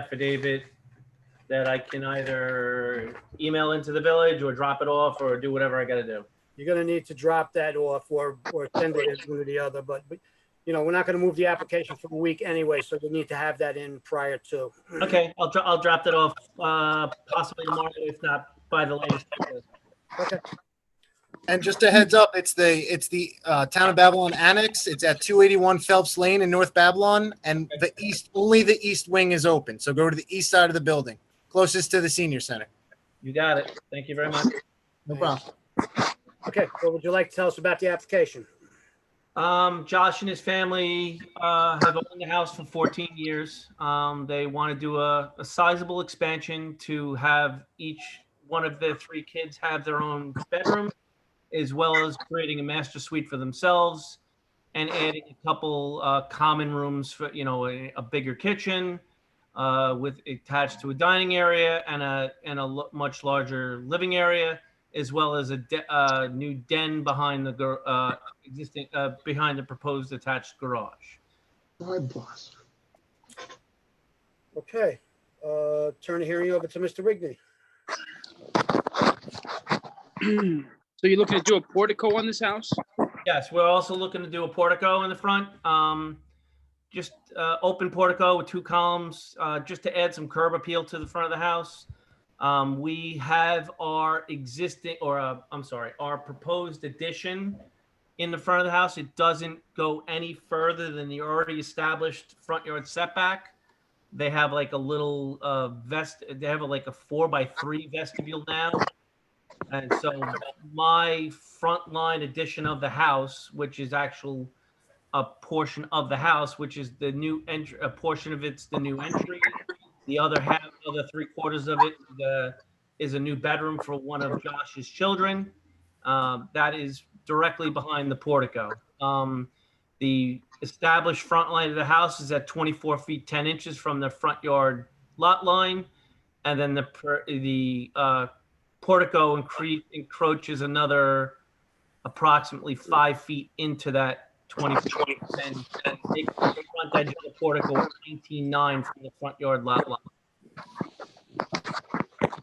affidavit that I can either email into the village or drop it off or do whatever I got to do. You're gonna need to drop that off or send it in one or the other, but you know, we're not gonna move the application for a week anyway, so you need to have that in prior to. Okay, I'll drop that off possibly tomorrow, if not by the latest. Okay, And just a heads up, it's the Town of Babylon Annex. It's at 281 Phelps Lane in North Babylon, and only the east wing is open. So go to the east side of the building, closest to the senior center. You got it. Thank you very much. No problem. okay, what would you like to tell us about the application? Josh and his family have owned the house for 14 years. They want to do a sizable expansion to have each one of their 3 kids have their own bedroom, as well as creating a master suite for themselves and adding a couple common rooms for, you know, a bigger kitchen with attached to a dining area and a much larger living area, as well as a new den behind the existing behind the proposed attached garage. My boss. Okay, turn the hearing over to Mr. Rigney. So you're looking to do a portico on this house? Yes, we're also looking to do a portico in the front. Just open portico with 2 columns, just to add some curb appeal to the front of the house. We have our existing, our proposed addition in the front of the house. It doesn't go any further than the already established front yard setback. They have like a little they have like a 4x3 vestibule now. And so my front line addition of the house, which is a portion of the house, which is the new entry, a portion of it's the new entry. The other half, other 3/4 of it is a new bedroom for one of Josh's children. That is directly behind the portico. The established front line of the house is at 24 feet 10 inches from the front yard lot line, and then the portico encroaches another approximately 5 feet into that 20 feet and makes the front edge of the portico 19.9 from the front yard lot line.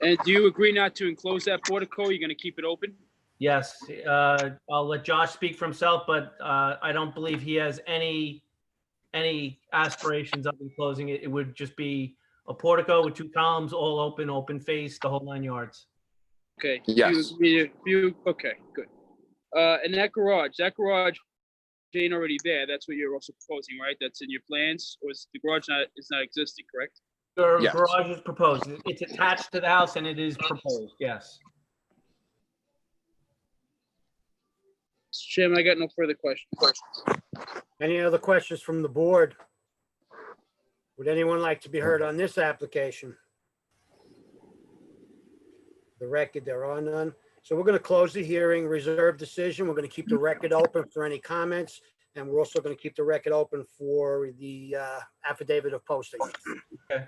And do you agree not to enclose that portico? You're going to keep it open? Yes, I'll let Josh speak for himself, but I don't believe he has any aspirations of enclosing it. It would just be a portico with 2 columns, all open face, the whole 9 yards. Okay. Yes. Okay, good. And that garage ain't already there. That's what you're also proposing, right? That's in your plans, or is the garage not existing, correct? Your Yes. garage is proposed. It's attached to the house and it is proposed, yes. Mr. Chairman, I got no further questions. Any other questions from the board? Would anyone like to be heard on this application? The record, there are none. So we're going to close the hearing, reserve decision. We're going to keep the record open for any comments, and we're also going to keep the record open for the affidavit of posting. Okay.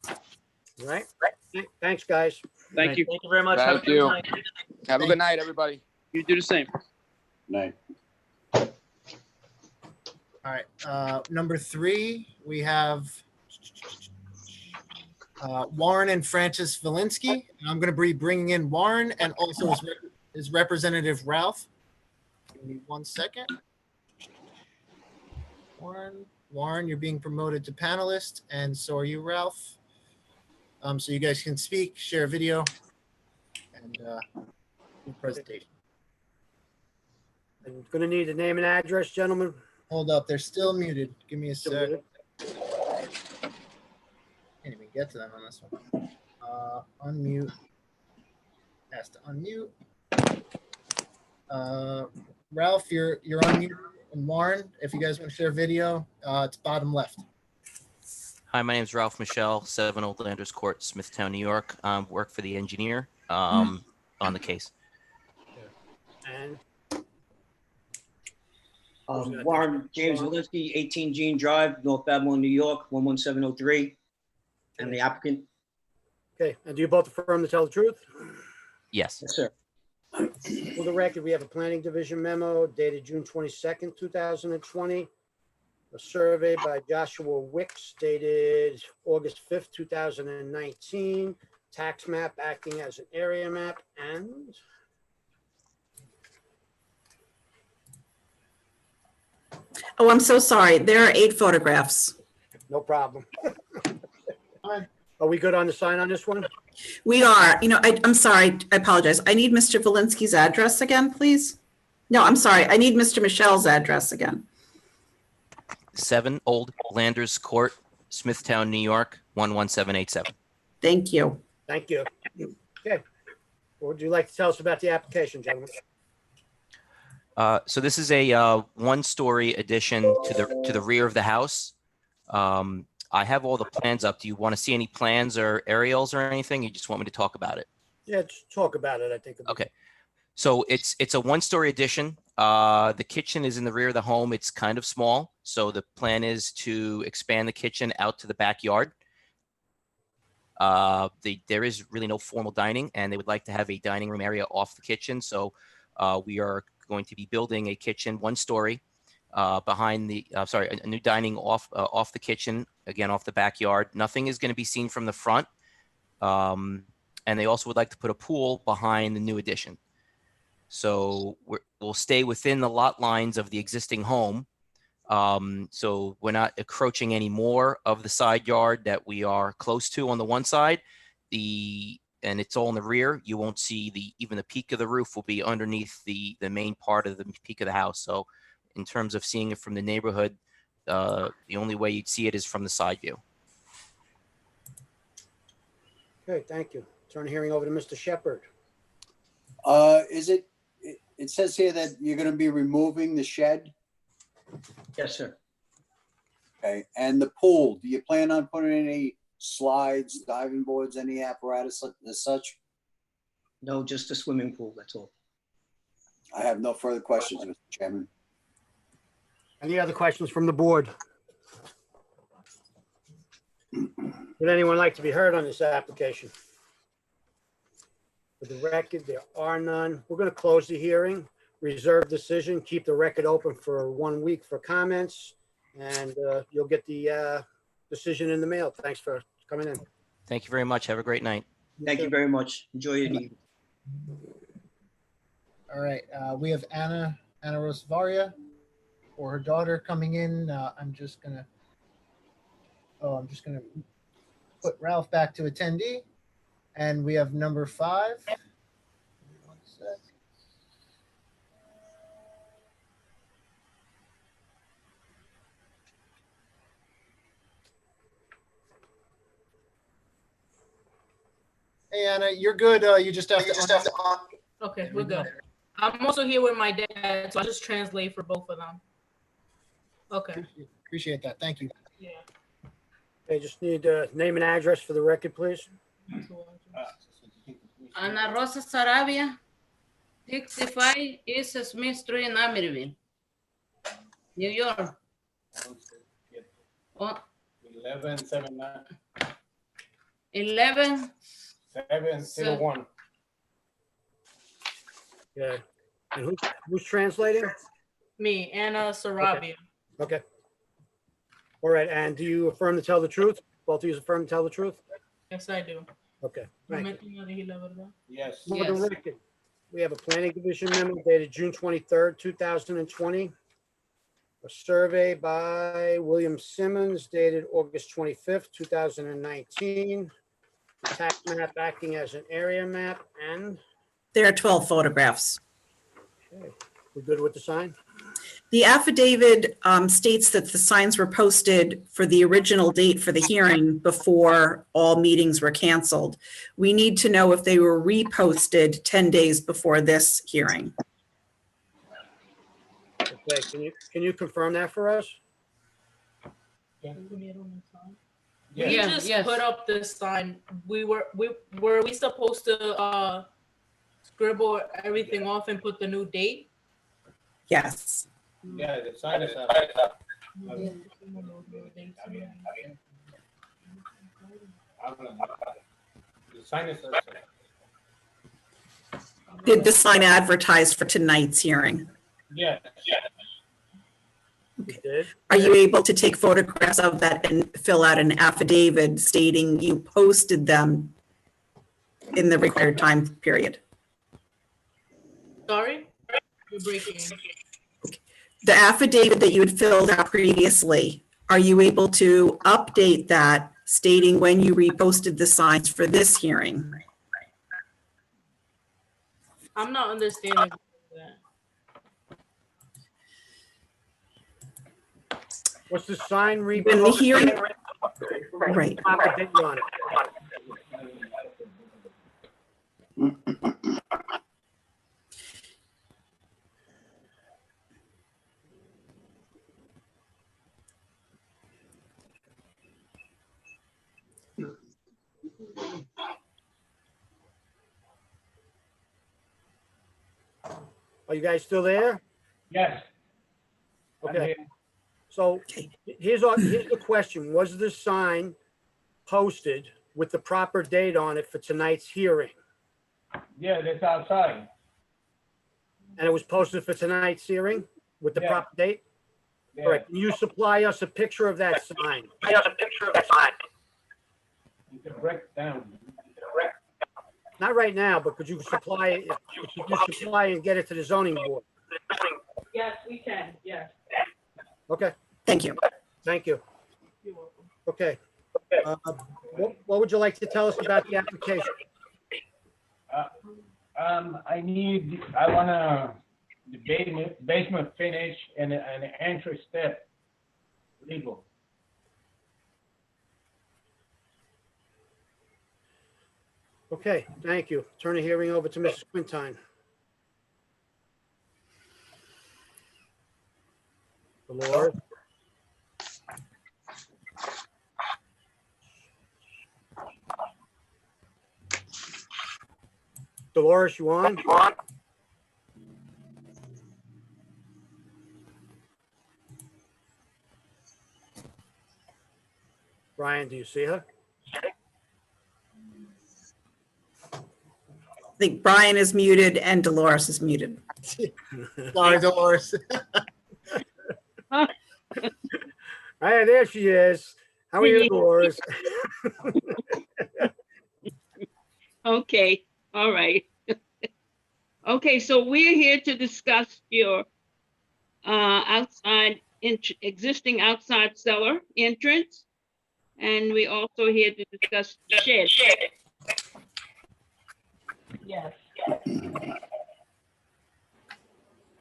All right. Thanks, guys. Thank you. Thank you very much. Have a Thank good you. night. Have a good night, everybody. You do the same. Night. All right. Number 3, we have Warren and Francis Valinsky. And I'm going to be bringing in Warren and also his representative, Ralph. Give me 1 second. Warren, you're being promoted to panelist, and so are you, Ralph. So you guys can speak, share video, and do presentation. I'm going to need a name and address, gentlemen. Hold up, they're still muted. Give me a sec. Can't even get to them on this one. Unmute. Has to unmute. Ralph, you're on mute. And Warren, if you guys want to share video, it's bottom left. Hi, my name is Ralph Michelle, 7 Old Landers Court, Smithtown, New York. Work for the engineer on the case. And Warren James Valinsky, 18 Jean Drive, North Babylon, New York, 11703. And the applicant? okay, and do you both affirm to tell the truth? Yes. Yes, sir. For the record, we have a planning division memo dated June 22nd, 2020. A survey by Joshua Wicks dated August 5th, 2019. Tax map acting as an area map, and Oh, I'm so sorry. There are 8 photographs. no problem. Are we good on the sign on this one? We are, I'm sorry. I apologize. I need Mr. Valinsky's address again, please. No, I'm sorry. I need Mr. Michelle's address again. 7 Old Landers Court, Smithtown, New York, 11787. Thank you. Thank you. Okay. What would you like to tell us about the application, gentlemen? So this is a one-story addition to the rear of the house. I have all the plans up. Do you want to see any plans or aerials or anything? You just want me to talk about it? Yeah, just talk about it, I think. Okay. So it's a one-story addition. The kitchen is in the rear of the home. It's kind of small. So the plan is to expand the kitchen out to the backyard. There is really no formal dining, and they would like to have a dining room area off the kitchen. So we are going to be building a kitchen, one story, behind the, a new dining off the kitchen, again, off the backyard. Nothing is going to be seen from the front. And they also would like to put a pool behind the new addition. So we'll stay within the lot lines of the existing home. So we're not encroaching any more of the side yard that we are close to on the one side. And it's all in the rear. You won't see even the peak of the roof will be underneath the main part of the peak of the house. So in terms of seeing it from the neighborhood, the only way you'd see it is from the side view. Okay, thank you. Turn the hearing over to Mr. Shepherd. It says here that you're gonna be removing the shed, Yes, sir. okay, and the pool. Do you plan on putting any slides, diving boards, any apparatus as such? No, just a swimming pool, that's all. I have no further questions, Mr. Chairman. Any other questions from the board? Would anyone like to be heard on this application? For the record, there are none. We're going to close the hearing, reserve decision, keep the record open for 1 week for comments, and you'll get the decision in the mail. Thanks for coming in. Thank you very much. Have a great night. Thank you very much. Enjoy your evening. All right, we have Anna Rosvaria or her daughter coming in. I'm just gonna put Ralph back to attendee. And we have number 5. One sec. Hey, Anna, you're good. You just have to. Okay, we're good. I'm also here with my dad, so I just translate for both of them. Okay. Appreciate that. Thank you. Yeah. Okay, just need name and address for the record, please. Ana Rosa Sarabia, 65 East Smith Street in Amityville, New York. 11-701. Yeah. And who's translating? Me, Anna Sarabia. Okay. All right. And do you affirm to tell the truth? Both of you affirm to tell the truth? Yes, I do. Okay. Thank you. Yes. For the record, we have a planning division memo dated June 23rd, 2020. A survey by William Simmons dated August 25th, 2019. Tax map acting as an area map, and There are 12 photographs. okay, we're good with the sign? The affidavit states that the signs were posted for the original date for the hearing before all meetings were canceled. We need to know if they were reposted 10 days before this hearing. Okay, can you confirm that for us? We just put up this sign. Were we supposed to scribble everything off and put the new date? Yes. Yeah, the sign is up. The sign is up. Did the sign advertise for tonight's hearing? Yeah. We did. Are you able to take photographs of that and fill out an affidavit stating you posted them in the required time period? Sorry? You're breaking. The affidavit that you had filled out previously, are you able to update that stating when you reposted the signs for this hearing? I'm not understanding that. What's the sign When the reposted? hearing, right. Proper date on it. Are you guys still there? Yes. Okay. So here's the question. Was the sign posted with the proper date on it for tonight's hearing? Yeah, that's outside. And it was posted for tonight's hearing with the Yeah. proper date? Yeah. All right, can you supply us a picture of that sign? You can break it down. Not right now, but could you supply and get it to the zoning board? Yes, we can, yes. Okay, Thank you. thank you. You're welcome. Okay. What would you like to tell us about the application? I wanna, the basement finish and an entry step legal. Okay, thank you. Turn the hearing over to Mrs. Quintine. Dolores? Dolores, you on? Brian, do you see her? I think Brian is muted and Dolores is muted. Sorry, Dolores. Hey, there she is. How are you, Dolores? Okay, all right. Okay, so we're here to discuss your existing outside cellar entrance. And we also here to discuss the shed. Yes.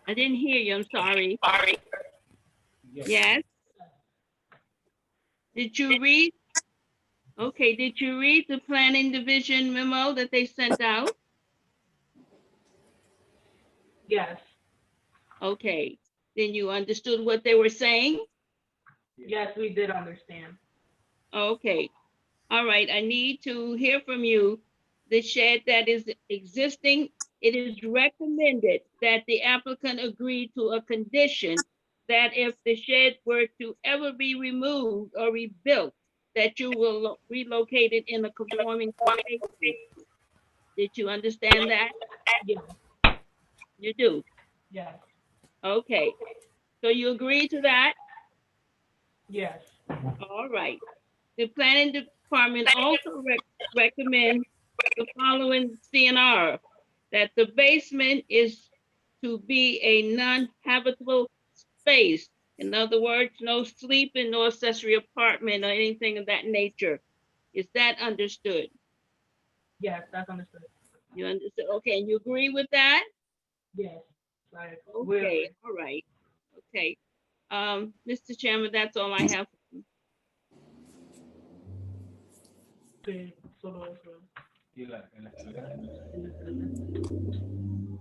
I didn't hear you, I'm sorry. Yes? Did you read? Okay, did you read the planning division memo that they sent out? Yes. Okay, then you understood what they were saying? Yes, we did understand. Okay, all right, I need to hear from you. The shed that is existing, it is recommended that the applicant agree to a condition that if the shed were to ever be removed or rebuilt, that you will relocate it in a conforming location. Did you understand that? Yes. You do? Yes. Okay, so you agree to that? Yes. All right. The planning department also recommends the following CNR, that the basement is to be a non-habitable space. In other words, no sleeping, no accessory apartment or anything of that nature. Is that understood? Yes, that's understood. You understood? Okay, and you agree with that? Yes. Right. Okay, all right. Okay. Mr. Chairman, that's all I have.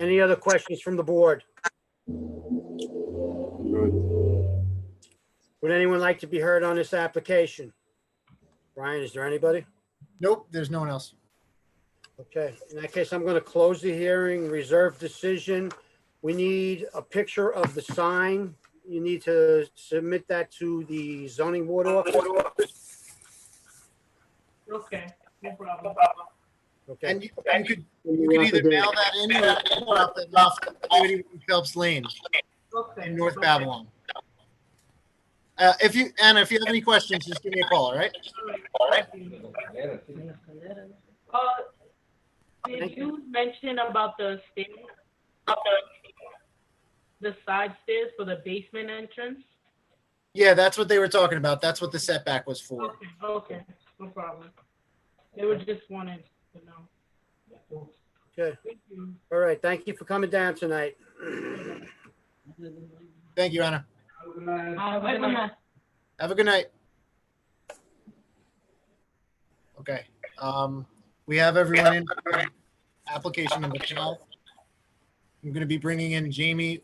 Any other questions from the board? Would anyone like to be heard on this application? Brian, is there anybody? Nope, there's no one else. Okay, in that case, I'm going to close the hearing, reserve decision. We need a picture of the sign. You need to submit that to the zoning board office. Okay, no problem. Okay, And you could either mail that in or drop it off at 281 Phelps Lane Okay. in North Okay. Babylon. Anna, if you have any questions, just give me a call, all right? Did you mention about the stairs? The side stairs for the basement entrance? Yeah, that's what they were talking about. That's what the setback was for. Okay, no problem. They were just wanting to know. Okay. Thank you. All right. Thank you for coming down tonight. Thank you, Anna. Have a good night. Have a good night. Okay, we have everyone in for application number 12. I'm gonna be bringing in Jamie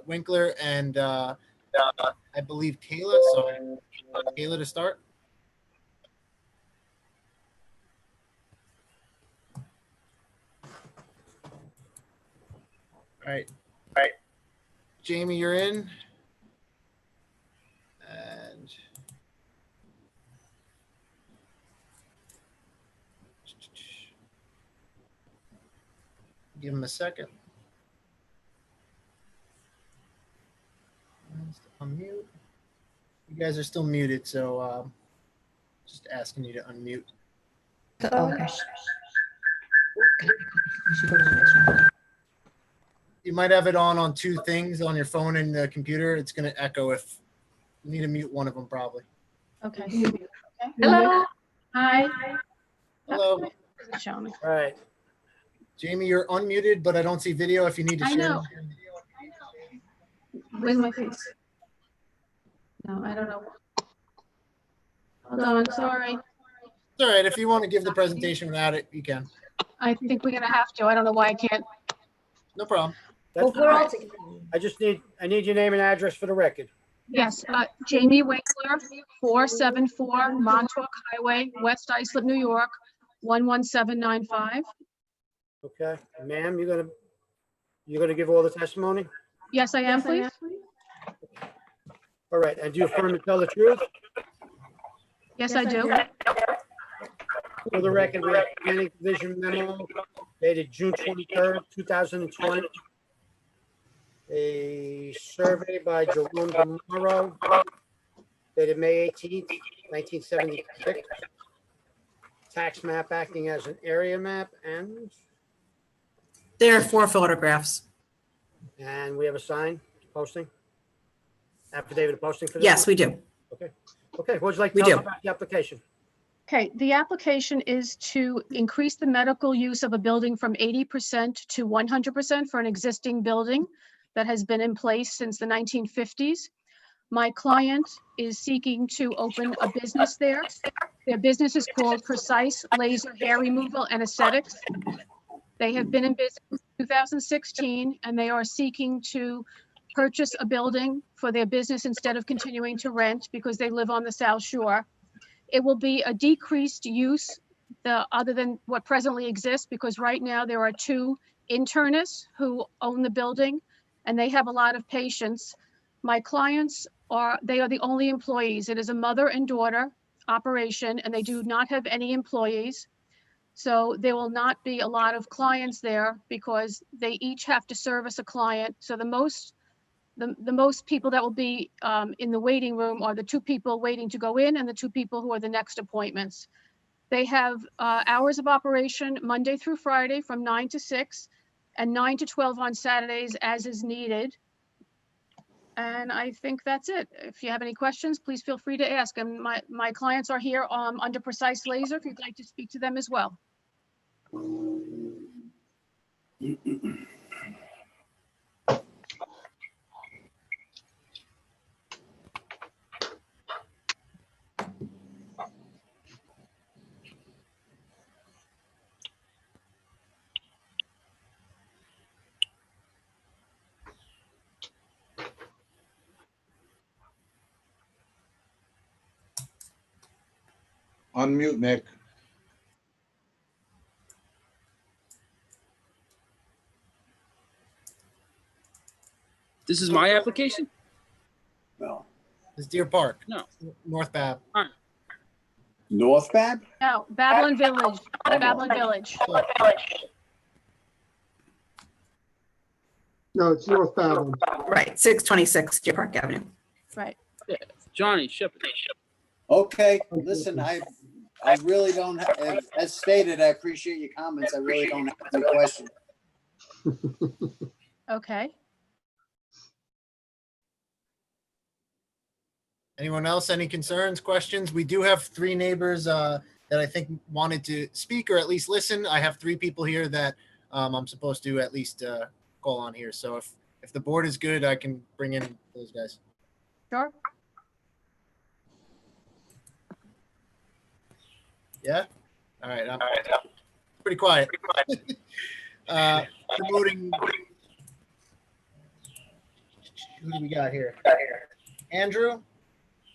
Winkler and I believe Kayla, so Kayla to start. All right. Jamie, you're in. And give him a second. Unmute. You guys are still muted, so just asking you to unmute. Okay. You might have it on two things on your phone and the computer. It's going to echo if you need to mute one of them, probably. Okay. Hello. Hi. Hello. Show me. All right. Jamie, you're unmuted, but I don't see video. If you need to I share. know. Where's my face? No, I don't know. Hold on, sorry. It's all right. If you want to give the presentation without it, you can. I think we're gonna have to. I don't know why I can't. No problem. That's Well, we're all fine. I need your name and address for the record. Yes, Jamie Winkler, 474 Montauk Highway, West Islip, New York, 11795. Okay, ma'am, you're gonna give all the testimony? Yes, I am, please. All right, and do you affirm to tell the truth? Yes, I do. For the record, we have planning division memo dated June 23rd, 2020. A survey by Jerome DeMauro dated May 18th, 1976. Tax map acting as an area map, and There are 4 photographs. we have a sign posting? Affidavit of posting for this? Yes, we do. Okay, what would you like to We tell us do. about the application? Okay, the application is to increase the medical use of a building from 80% to 100% for an existing building that has been in place since the 1950s. My client is seeking to open a business there. Their business is called Precise Laser Hair Removal and Aesthetics. They have been in business since 2016, and they are seeking to purchase a building for their business instead of continuing to rent because they live on the South Shore. It will be a decreased use other than what presently exists, because right now there are 2 internists who own the building and they have a lot of patients. My clients are the only employees. It is a mother and daughter operation and they do not have any employees. So there will not be a lot of clients there because they each have to service a client. So the most people that will be in the waiting room are the 2 people waiting to go in and the 2 people who are the next appointments. They have hours of operation Monday through Friday from 9 to 6 and 9 to 12 on Saturdays as is needed. And I think that's it. If you have any questions, please feel free to ask. And my clients are here under Precise Laser if you'd like to speak to them as well. Unmute, Nick. This is my application? No. It's Deer Park. No. North Bab. North Bab? No, Babylon Village, Babylon Village. No, it's North Babylon. Right, 626 Deer Park Avenue. Right. Johnny Shepherd. Okay, listen, I really don't, as stated, I appreciate your comments. I really don't have any questions. Okay. Anyone else? Any concerns, questions? We do have three neighbors that I think wanted to speak or at least listen. I have three people here that I'm supposed to at least call on here. So if the board is good, I can bring in those guys. Sure. Yeah? All right. I'm pretty quiet. Promoting. Who do we got here? Andrew?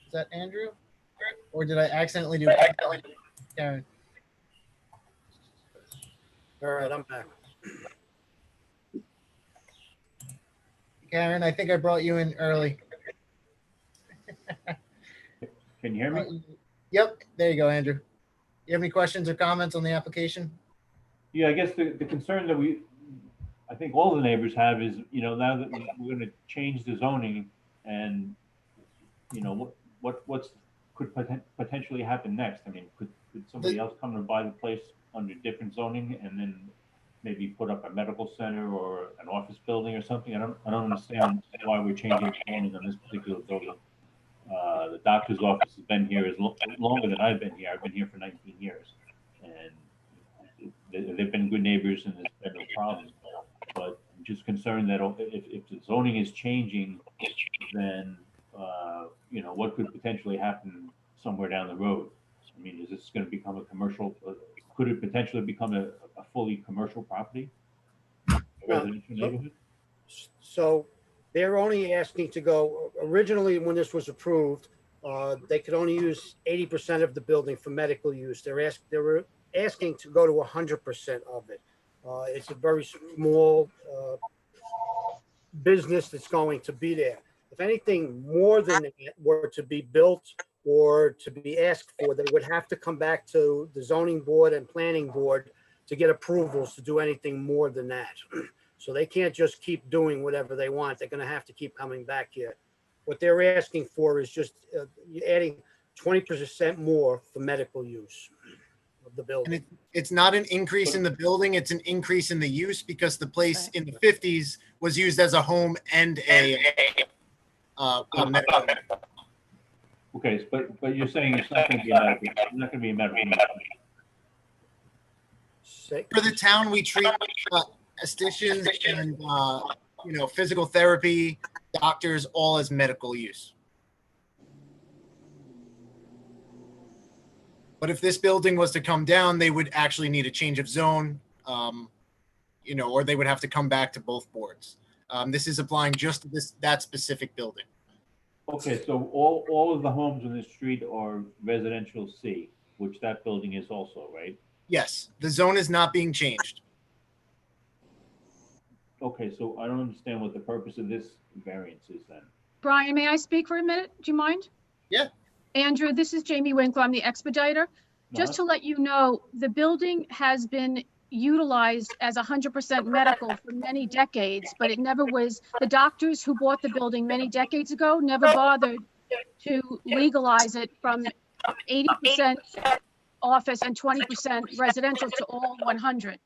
Is that Andrew? Or did I accidentally do it? Karen. All right, I'm back. Karen, I think I brought you in early. Can you hear me? Yep, there you go, Andrew. You have any questions or comments on the application? Yeah, I guess the concern that I think all the neighbors have is, now that we're going to change the zoning and, what's could potentially happen next? I mean, could somebody else come and buy the place under different zoning and then maybe put up a medical center or an office building or something? I don't understand why we're changing zoning on this particular building. The doctor's office has been here longer than I've been here. I've been here for 19 years, and they've been good neighbors, and there's been no problems. But I'm just concerned that if the zoning is changing, then what could potentially happen somewhere down the road? I mean, is this going to become a commercial? Could it potentially become a fully commercial property, a residential neighborhood? So they're only asking to go, originally when this was approved, they could only use 80% of the building for medical use. They were asking to go to 100% of it. It's a very small business that's going to be there. If anything more than that were to be built or to be asked for, they would have to come back to the zoning board and planning board to get approvals to do anything more than that. So they can't just keep doing whatever they want. They're going to have to keep coming back here. What they're asking for is just adding 20% more for medical use of the building. And it's not an increase in the building, it's an increase in the use because the place in the 50s was used as a home and a medical. Okay, but you're saying it's not going to be a medical, it's not going to be a medical. For the town, we treat estheticians and physical therapy doctors all as medical use. But if this building was to come down, they would actually need a change of zone, or they would have to come back to both boards. This is applying just to that specific building. Okay, so all of the homes on this street are residential C, which that building is also, right? Yes, the zone is not being changed. Okay, so I don't understand what the purpose of this variance is then. Brian, may I speak for a minute? Do you mind? Yeah. Andrew, this is Jamie Winkler. I'm the expediter. Just to let you know, the building has been utilized as 100% medical for many decades, but it never was, the doctors who bought the building many decades ago never bothered to legalize it from 80% office and 20% residential to all 100%.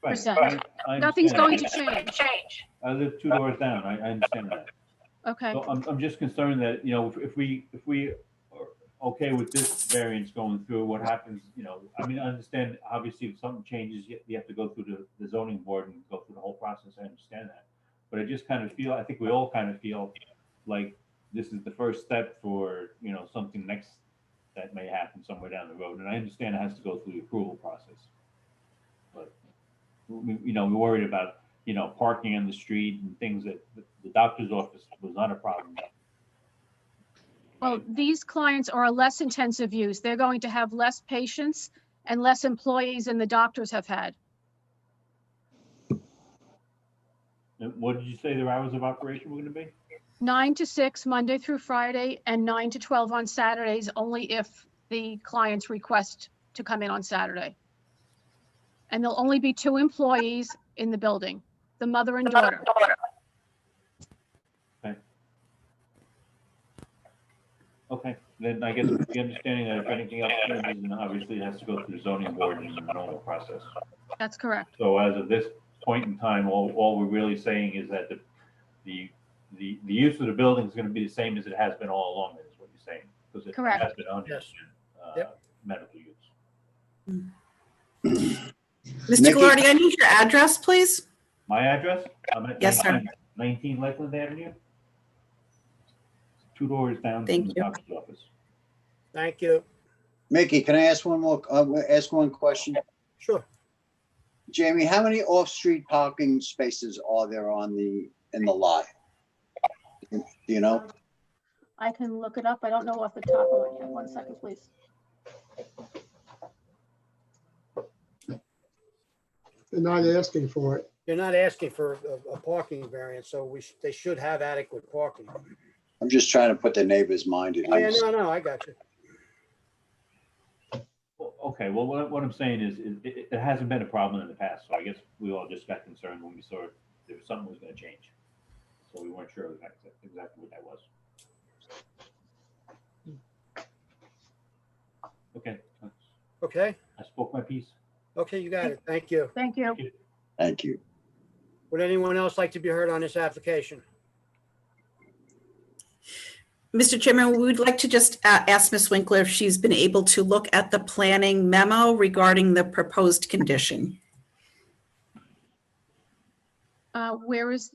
I Nothing's understand going that. to change. I live 2 doors down. I understand that. Okay. So I'm just concerned that, if we are okay with this variance going through, what happens, I mean, I understand, obviously, if something changes, you have to go through the zoning board and go through the whole process. I understand that. But I just kind of feel, I think we all kind of feel like this is the first step for, something next that may happen somewhere down the road. And I understand it has to go through the approval process. But, we're worried about, parking on the street and things that the doctor's office was not a problem. Well, these clients are a less intensive use. They're going to have less patients and less employees than the doctors have had. And what did you say their hours of operation were going to be? 9 to 6, Monday through Friday, and 9 to 12 on Saturdays, only if the clients request to come in on Saturday. And there'll only be 2 employees in the building, the mother and daughter. Okay, then I guess with the understanding that if anything else changes, then obviously it has to go through the zoning board in the normal process. That's correct. So as of this point in time, all we're really saying is that the use of the building is gonna be the same as it has been all along, is what you're saying, because it Correct. has been 100% Yep. medical use. Mr. Nikki? Gallardi, I need your address, please. My address, I'm at Yes, sir. 19 Lakeland Avenue. 2 doors down Thank from the you. doctor's office. Thank you. Mickey, can I ask ask one question? Sure. Jamie, how many off-street parking spaces are there in the lot? Do you know? I can look it up. I don't know off the top of my head. 1 second, please. They're not asking for it. You're not asking for a parking variance, so they should have adequate parking. I'm just trying to put the neighbor's mind at Oh, yeah, ease. no, I got you. Okay, well, what I'm saying is it hasn't been a problem in the past, so I guess we all just got concerned when we saw there was something was gonna change. So we weren't sure exactly what that was. Okay, Okay, I spoke my piece. okay, you got it. Thank you. Thank you. Thank you. Would anyone else like to be heard on this application? Mr. Chairman, we would like to just ask Ms. Winkler if she's been able to look at the planning memo regarding the proposed condition.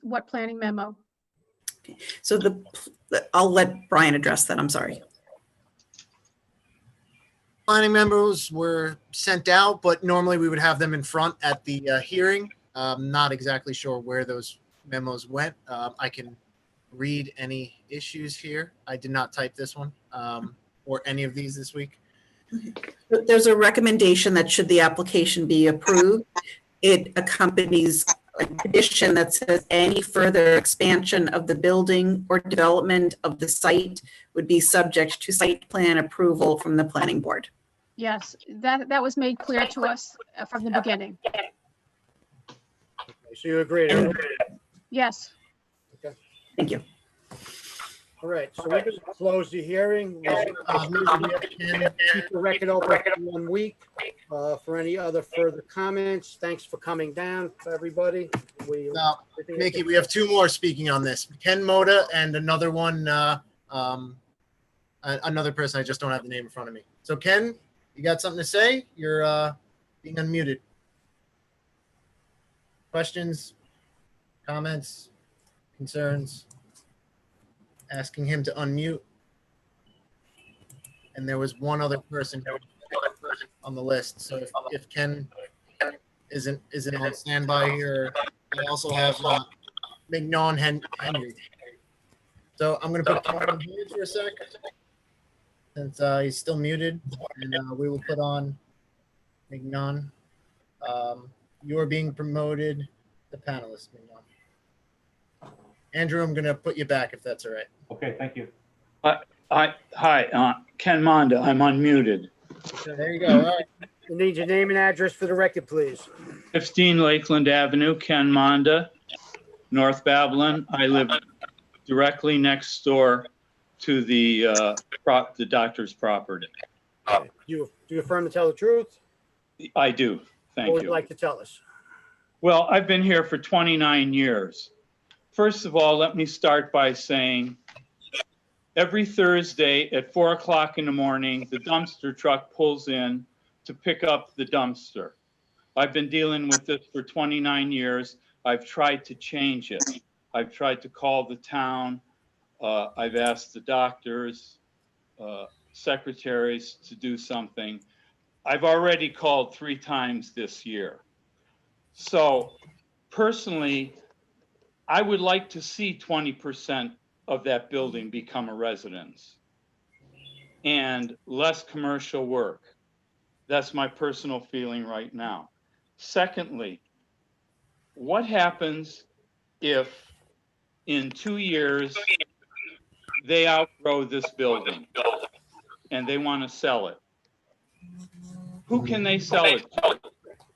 What planning memo? So I'll let Brian address that. I'm sorry. Planning memos were sent out, but normally we would have them in front at the hearing. Not exactly sure where those memos went. I can read any issues here. I did not type this one or any of these this week. There's a recommendation that should the application be approved, it accompanies a condition that says any further expansion of the building or development of the site would be subject to site plan approval from the planning board. Yes, that was made clear to us from the beginning. So you agree to it? Yes. Thank you. All right, so we're going to close the hearing. We'll keep the record open for 1 week. For any other further comments, thanks for coming down, everybody. Now, Mickey, we have 2 more speaking on this. Ken Moda and another one, another person. I just don't have the name in front of me. So Ken, you got something to say? You're being unmuted. Questions, comments, concerns? Asking him to unmute. And there was one other person on the list. So if Ken isn't on standby here, I also have Mignon Henry. So I'm going to put Ken on mute for a sec, since he's still muted, and we will put on Mignon. You're being promoted to panelist, Mignon. Andrew, I'm going to put you back if that's all right. Okay, thank you. Hi, Ken Monda. I'm unmuted. There you go. All right. You need your name and address for the record, please. 15 Lakeland Avenue, Ken Monda, North Babylon. I live directly next door to the doctor's property. Do you affirm to tell the truth? I do. Thank What would you. you like to tell us? Well, I've been here for 29 years. First of all, let me start by saying every Thursday at 4 o'clock in the morning, the dumpster truck pulls in to pick up the dumpster. I've been dealing with this for 29 years. I've tried to change it. I've tried to call the town. I've asked the doctors, secretaries to do something. I've already called 3 times this year. So personally, I would like to see 20% of that building become a residence and less commercial work. That's my personal feeling right now. Secondly, what happens if in 2 years they outgrow this building and they want to sell it? Who can they sell it to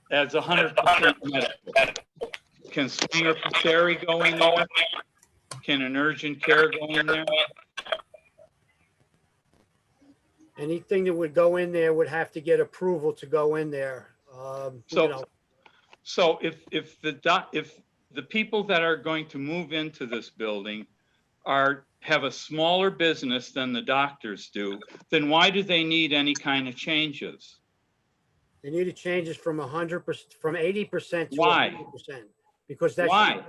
as 100% medical? Can Springer Passeri go in there? Can an urgent care go in there? Anything that would go in there would have to get approval to go in there. So, so if the people that are going to move into this building have a smaller business than the doctors do, then why do they need any kind of changes? They needed changes from 100%, from 80% to Why? 100%. Because that's. Why?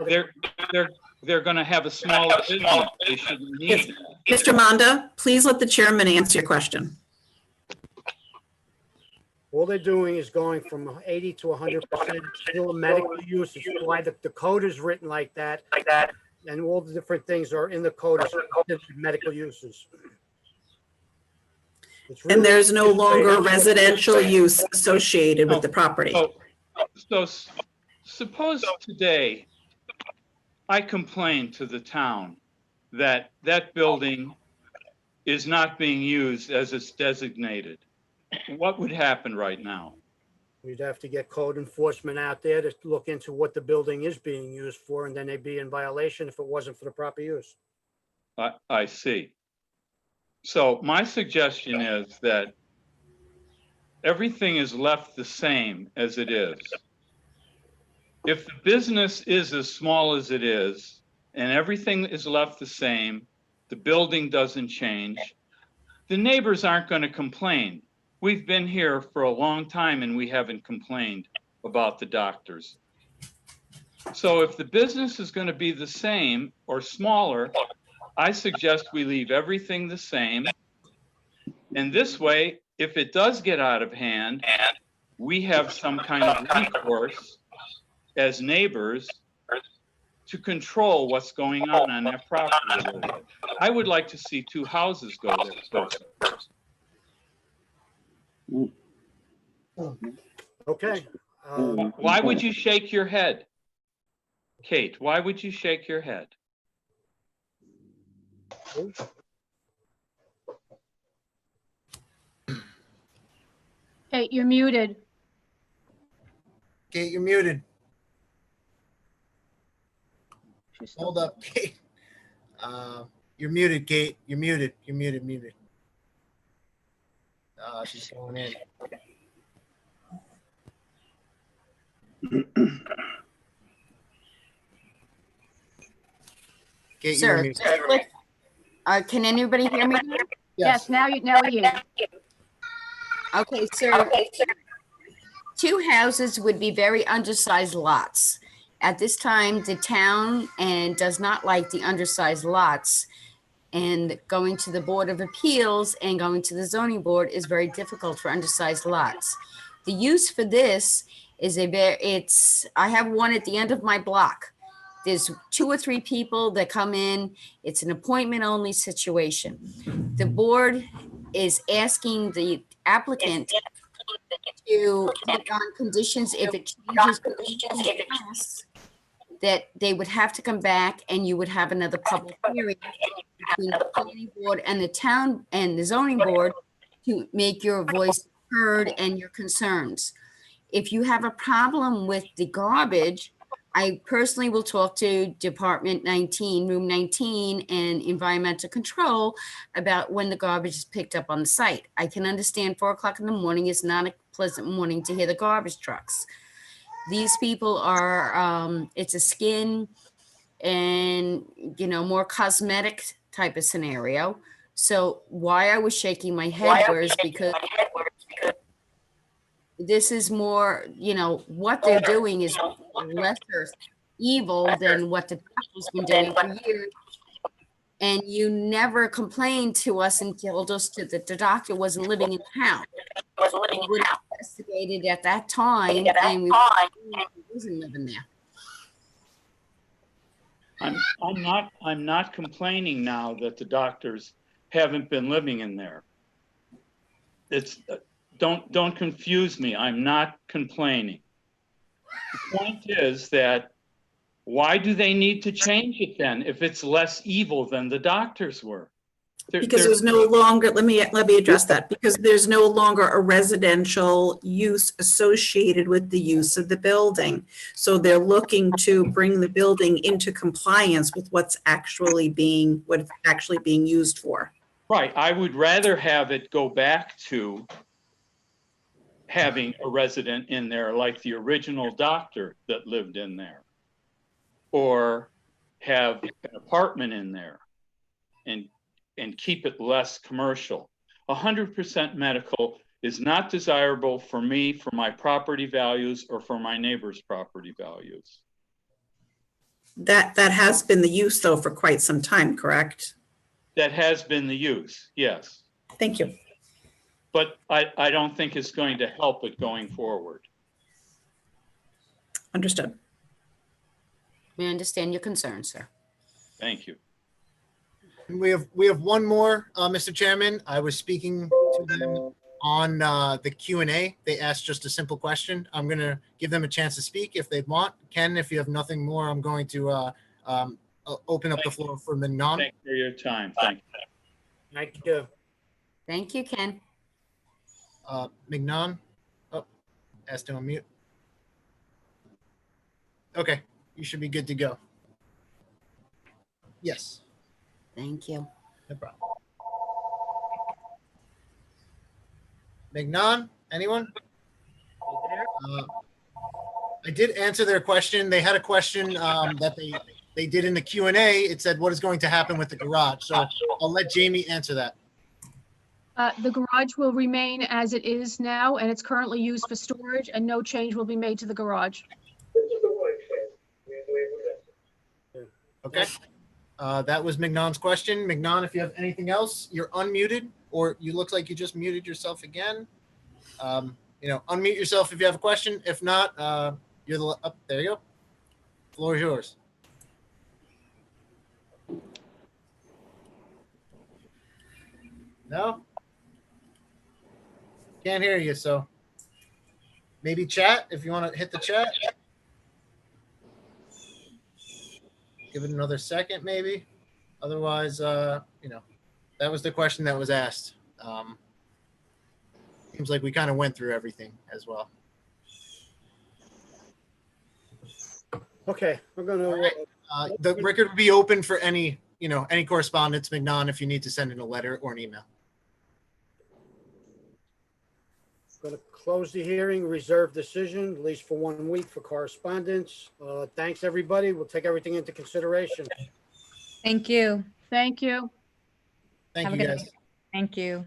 They're going to have a smaller business. They shouldn't need. Mr. Manda, please let the chairman answer your question. All they're doing is going from 80 to 100%, still a medical use. It's why the code is written like that. And all the different things are in the code as medical uses. And there's no longer residential use associated with the property. So suppose today I complain to the town that that building is not being used as it's designated. What would happen right now? We'd have to get code enforcement out there to look into what the building is being used for, and then they'd be in violation if it wasn't for the proper use. I see. So my suggestion is that everything is left the same as it is. If the business is as small as it is and everything is left the same, the building doesn't change, the neighbors aren't going to complain. We've been here for a long time and we haven't complained about the doctors. So if the business is going to be the same or smaller, I suggest we leave everything the same. And this way, if it does get out of hand, we have some kind of recourse as neighbors to control what's going on that property. I would like to see 2 houses go there first. Okay. Why would you shake your head? Kate, why would you shake your head? Kate, you're muted. Kate, you're muted. Hold up, Kate. You're muted, Kate. You're muted. You're muted. She's going in. Kate, you're Sir, muted. can anybody hear me? Yes, now you. Okay, sir. 2 houses would be very undersized lots. At this time, the town does not like the undersized lots, and going to the Board of Appeals and going to the zoning board is very difficult for undersized lots. The use for this is I have one at the end of my block. There's 2 or 3 people that come in. It's an appointment only situation. The board is asking the applicant to put on conditions if it changes that they would have to come back and you would have another public hearing between the planning board and the town and the zoning board to make your voice heard and your concerns. If you have a problem with the garbage, I personally will talk to Department 19, Room 19 and Environmental Control about when the garbage is picked up on the site. I can understand 4 o'clock in the morning is not a pleasant morning to hear the garbage trucks. These people are, it's a skin and, more cosmetic type of scenario. So why I was shaking my head was because this is more, what they're doing is lesser evil than what the doctor's been doing for years. And you never complained to us and told us that the doctor wasn't living in town. We would have investigated at that time and we wasn't living there. I'm not complaining now that the doctors haven't been living in there. Don't confuse me. I'm not complaining. The point is that why do they need to change it then if it's less evil than the doctors were? Because there's no longer, let me address that, because there's no longer a residential use associated with the use of the building. So they're looking to bring the building into compliance with what's actually being used for. Right, I would rather have it go back to having a resident in there like the original doctor that lived in there. Or have an apartment in there and keep it less commercial. 100% medical is not desirable for me, for my property values, or for my neighbor's property values. That has been the use though for quite some time, correct? That has been the use, yes. Thank you. But I don't think it's going to help it going forward. Understood. We understand your concern, sir. Thank you. We have one more, Mr. Chairman. I was speaking to them on the Q&A. They asked just a simple question. I'm going to give them a chance to speak if they want. Ken, if you have nothing more, I'm going to open up the floor for Mignon. Thank you for your time. Thank you. Thank you. Thank you, Ken. Mignon. Oh, asked to unmute. Okay, you should be good to go. Yes. Thank you. No problem. Mignon, anyone? I did answer their question. They had a question that they did in the Q&A. It said, what is going to happen with the garage? So I'll let Jamie answer that. The garage will remain as it is now, and it's currently used for storage, and no change will be made to the garage. Okay. That was Mignon's question. Mignon, if you have anything else, you're unmuted, or you look like you just muted yourself again. Unmute yourself if you have a question. If not, you're the up. There you go. Floor is yours. No? Can't hear you, so maybe chat if you want to hit the chat. Give it another second, maybe. Otherwise, that was the question that was asked. Seems like we kind of went through everything as well. Okay, we're gonna. The record will be open for any correspondence, Mignon, if you need to send in a letter or an email. Going to close the hearing, reserve decision, at least for 1 week for correspondence. Thanks, everybody. We'll take everything into consideration. Thank you. Thank you. Thank Have a you, good guys. night. Thank you.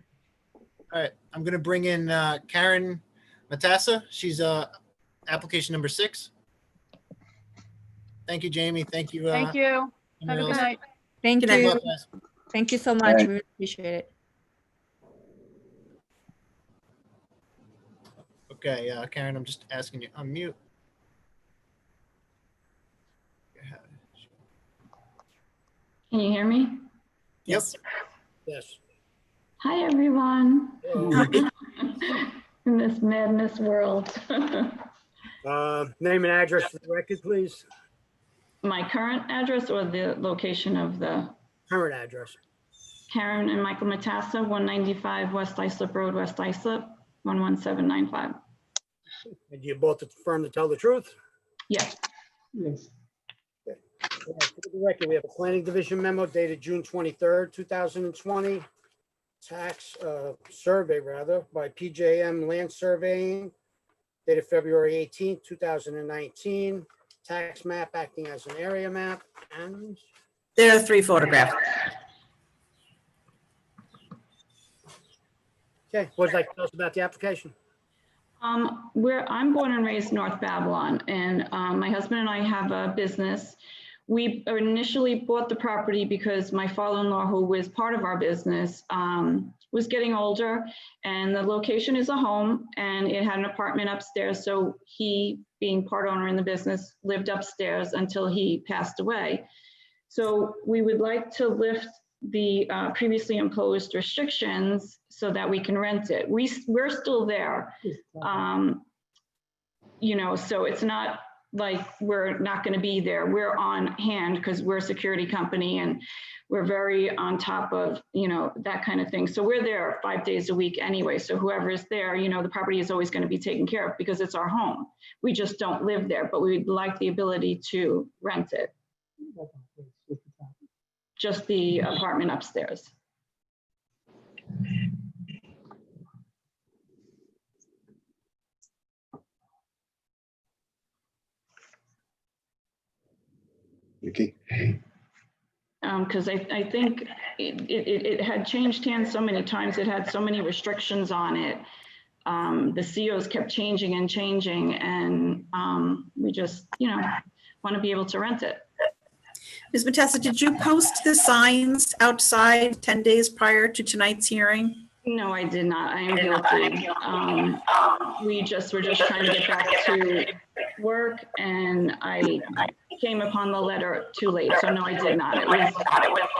All right, I'm going to bring in Karen Matassa. She's application number 6. Thank you, Jamie. Thank you. Thank you. Have a good night. Thank Good night, you. guys. Thank you so much. We really appreciate it. Okay, Karen, I'm just asking you unmute. Can you hear me? Yes. Yes. Hi, everyone. In this madness world. Name and address for the record, please. My current address or the location of the? Current address. Karen and Michael Matassa, 195 West Islip Road, West Islip, 11795. And you both affirm to tell the truth? Yes. Yes. For the record, we have a planning division memo dated June 23rd, 2020. Tax survey by PJM Land Surveying dated February 18th, 2019. Tax map acting as an area map, and There are 3 photographs. okay, what would you like to tell us about the application? I'm born and raised North Babylon, and my husband and I have a business. We initially bought the property because my father-in-law, who was part of our business, was getting older, and the location is a home, and it had an apartment upstairs. So he, being part owner in the business, lived upstairs until he passed away. So we would like to lift the previously imposed restrictions so that we can rent it. We're still there. So it's not like we're not going to be there. We're on hand because we're a security company and we're very on top of, that kind of thing. So we're there 5 days a week anyway. So whoever is there, the property is always going to be taken care of because it's our home. We just don't live there, but we'd like the ability to rent it. Just the apartment upstairs. Vicky? Because I think it had changed hands so many times. It had so many restrictions on it. The COs kept changing and changing, and we just, want to be able to rent it. Ms. Matessa, did you post the signs outside 10 days prior to tonight's hearing? No, I did not. I am guilty. We're just trying to get back to work, and I came upon the letter too late. So no, I did not. It was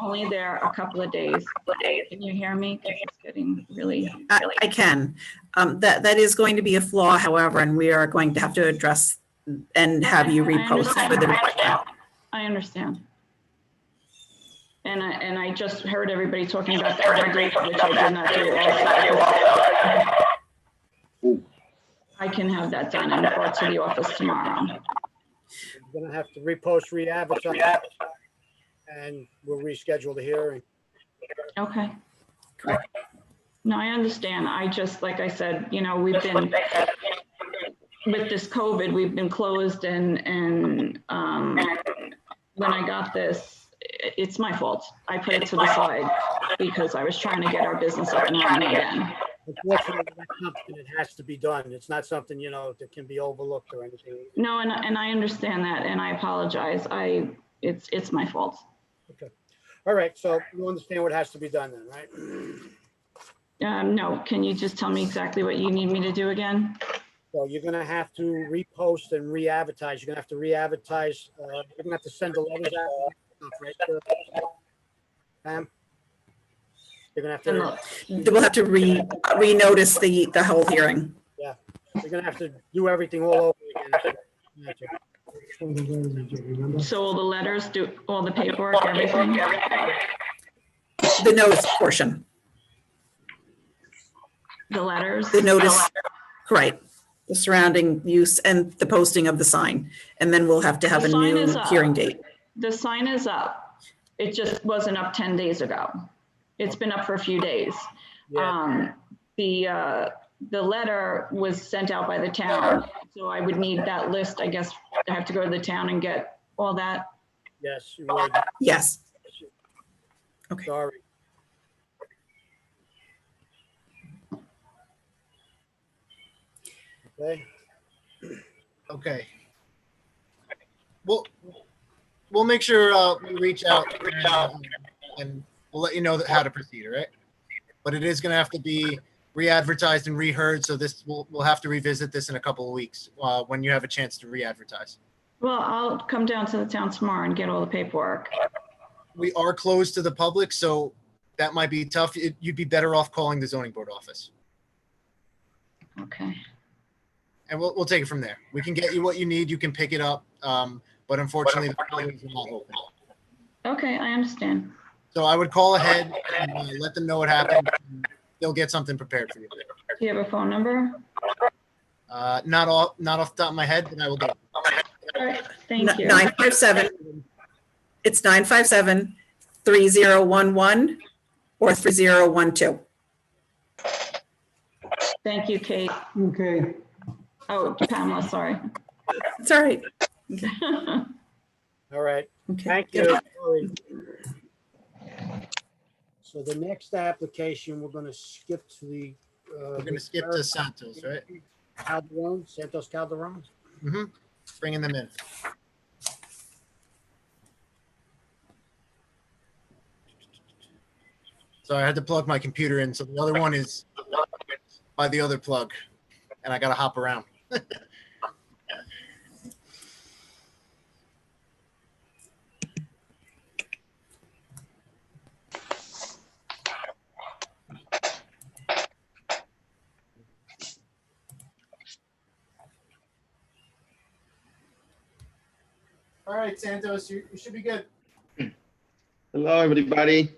only there a couple of days. Can you hear me? 'Cause it's getting really. I can. That is going to be a flaw, however, and we are going to have to address and have you repost for the. I understand. And I just heard everybody talking about the other date, which I did not do also. I can have that done and brought to the office tomorrow. We're gonna have to repost, re-advertise, and we'll reschedule the hearing. Okay. No, I understand. I just, like I said, we've been, with this COVID, we've been closed, and when I got this, it's my fault. I put it to the side because I was trying to get our business up and running again. Unfortunately, that's something that has to be done. It's not something, that can be overlooked or anything. No, and I understand that, and I apologize. It's my fault. Okay. All right, so you understand what has to be done then, right? No, can you just tell me exactly what you need me to do again? So you're gonna have to repost and re-advertise. You're gonna have to re-advertise. You're gonna have to send the letters out. Right, Pam? You're gonna have to. We'll have to renotice the whole hearing. Yeah, you're gonna have to do everything all over again. So all the letters, do all the paperwork, everything? The notice portion. The letters? The notice, right. The surrounding use and the posting of the sign. And then we'll have to have a new hearing date. The sign is up. It just wasn't up 10 days ago. It's been up for a few days. Yeah. The letter was sent out by the town. So I would need that list, I guess. I have to go to the town and get all that. Yes, you would. Yes. Okay. Sorry. Okay. Okay. We'll make sure we reach out and we'll let you know how to proceed, all right? But it is going to have to be re-advertised and reheard, so we'll have to revisit this in a couple of weeks when you have a chance to re-advertise. Well, I'll come down to the town tomorrow and get all the paperwork. We are closed to the public, so that might be tough. You'd be better off calling the zoning board office. Okay. And we'll take it from there. We can get you what you need. You can pick it up. But unfortunately, the buildings are not open. Okay, I understand. So I would call ahead and let them know what happened. They'll get something prepared for you. Do you have a phone number? Not off the top of my head, but I will get it. All right, thank you. 957. It's 957-3011 or 3012. Thank you, Kate. Okay. Oh, Pamela, sorry. It's all right. All right. Okay. Thank you. So the next application, we're gonna skip to the. We're going to skip to Santos, right? Calderon, Santos Calderon. Mm-hmm. Bringing them in. So I had to plug my computer in. So the other one is by the other plug, and I got to hop around. All right, Santos, you should be good. Hello, everybody.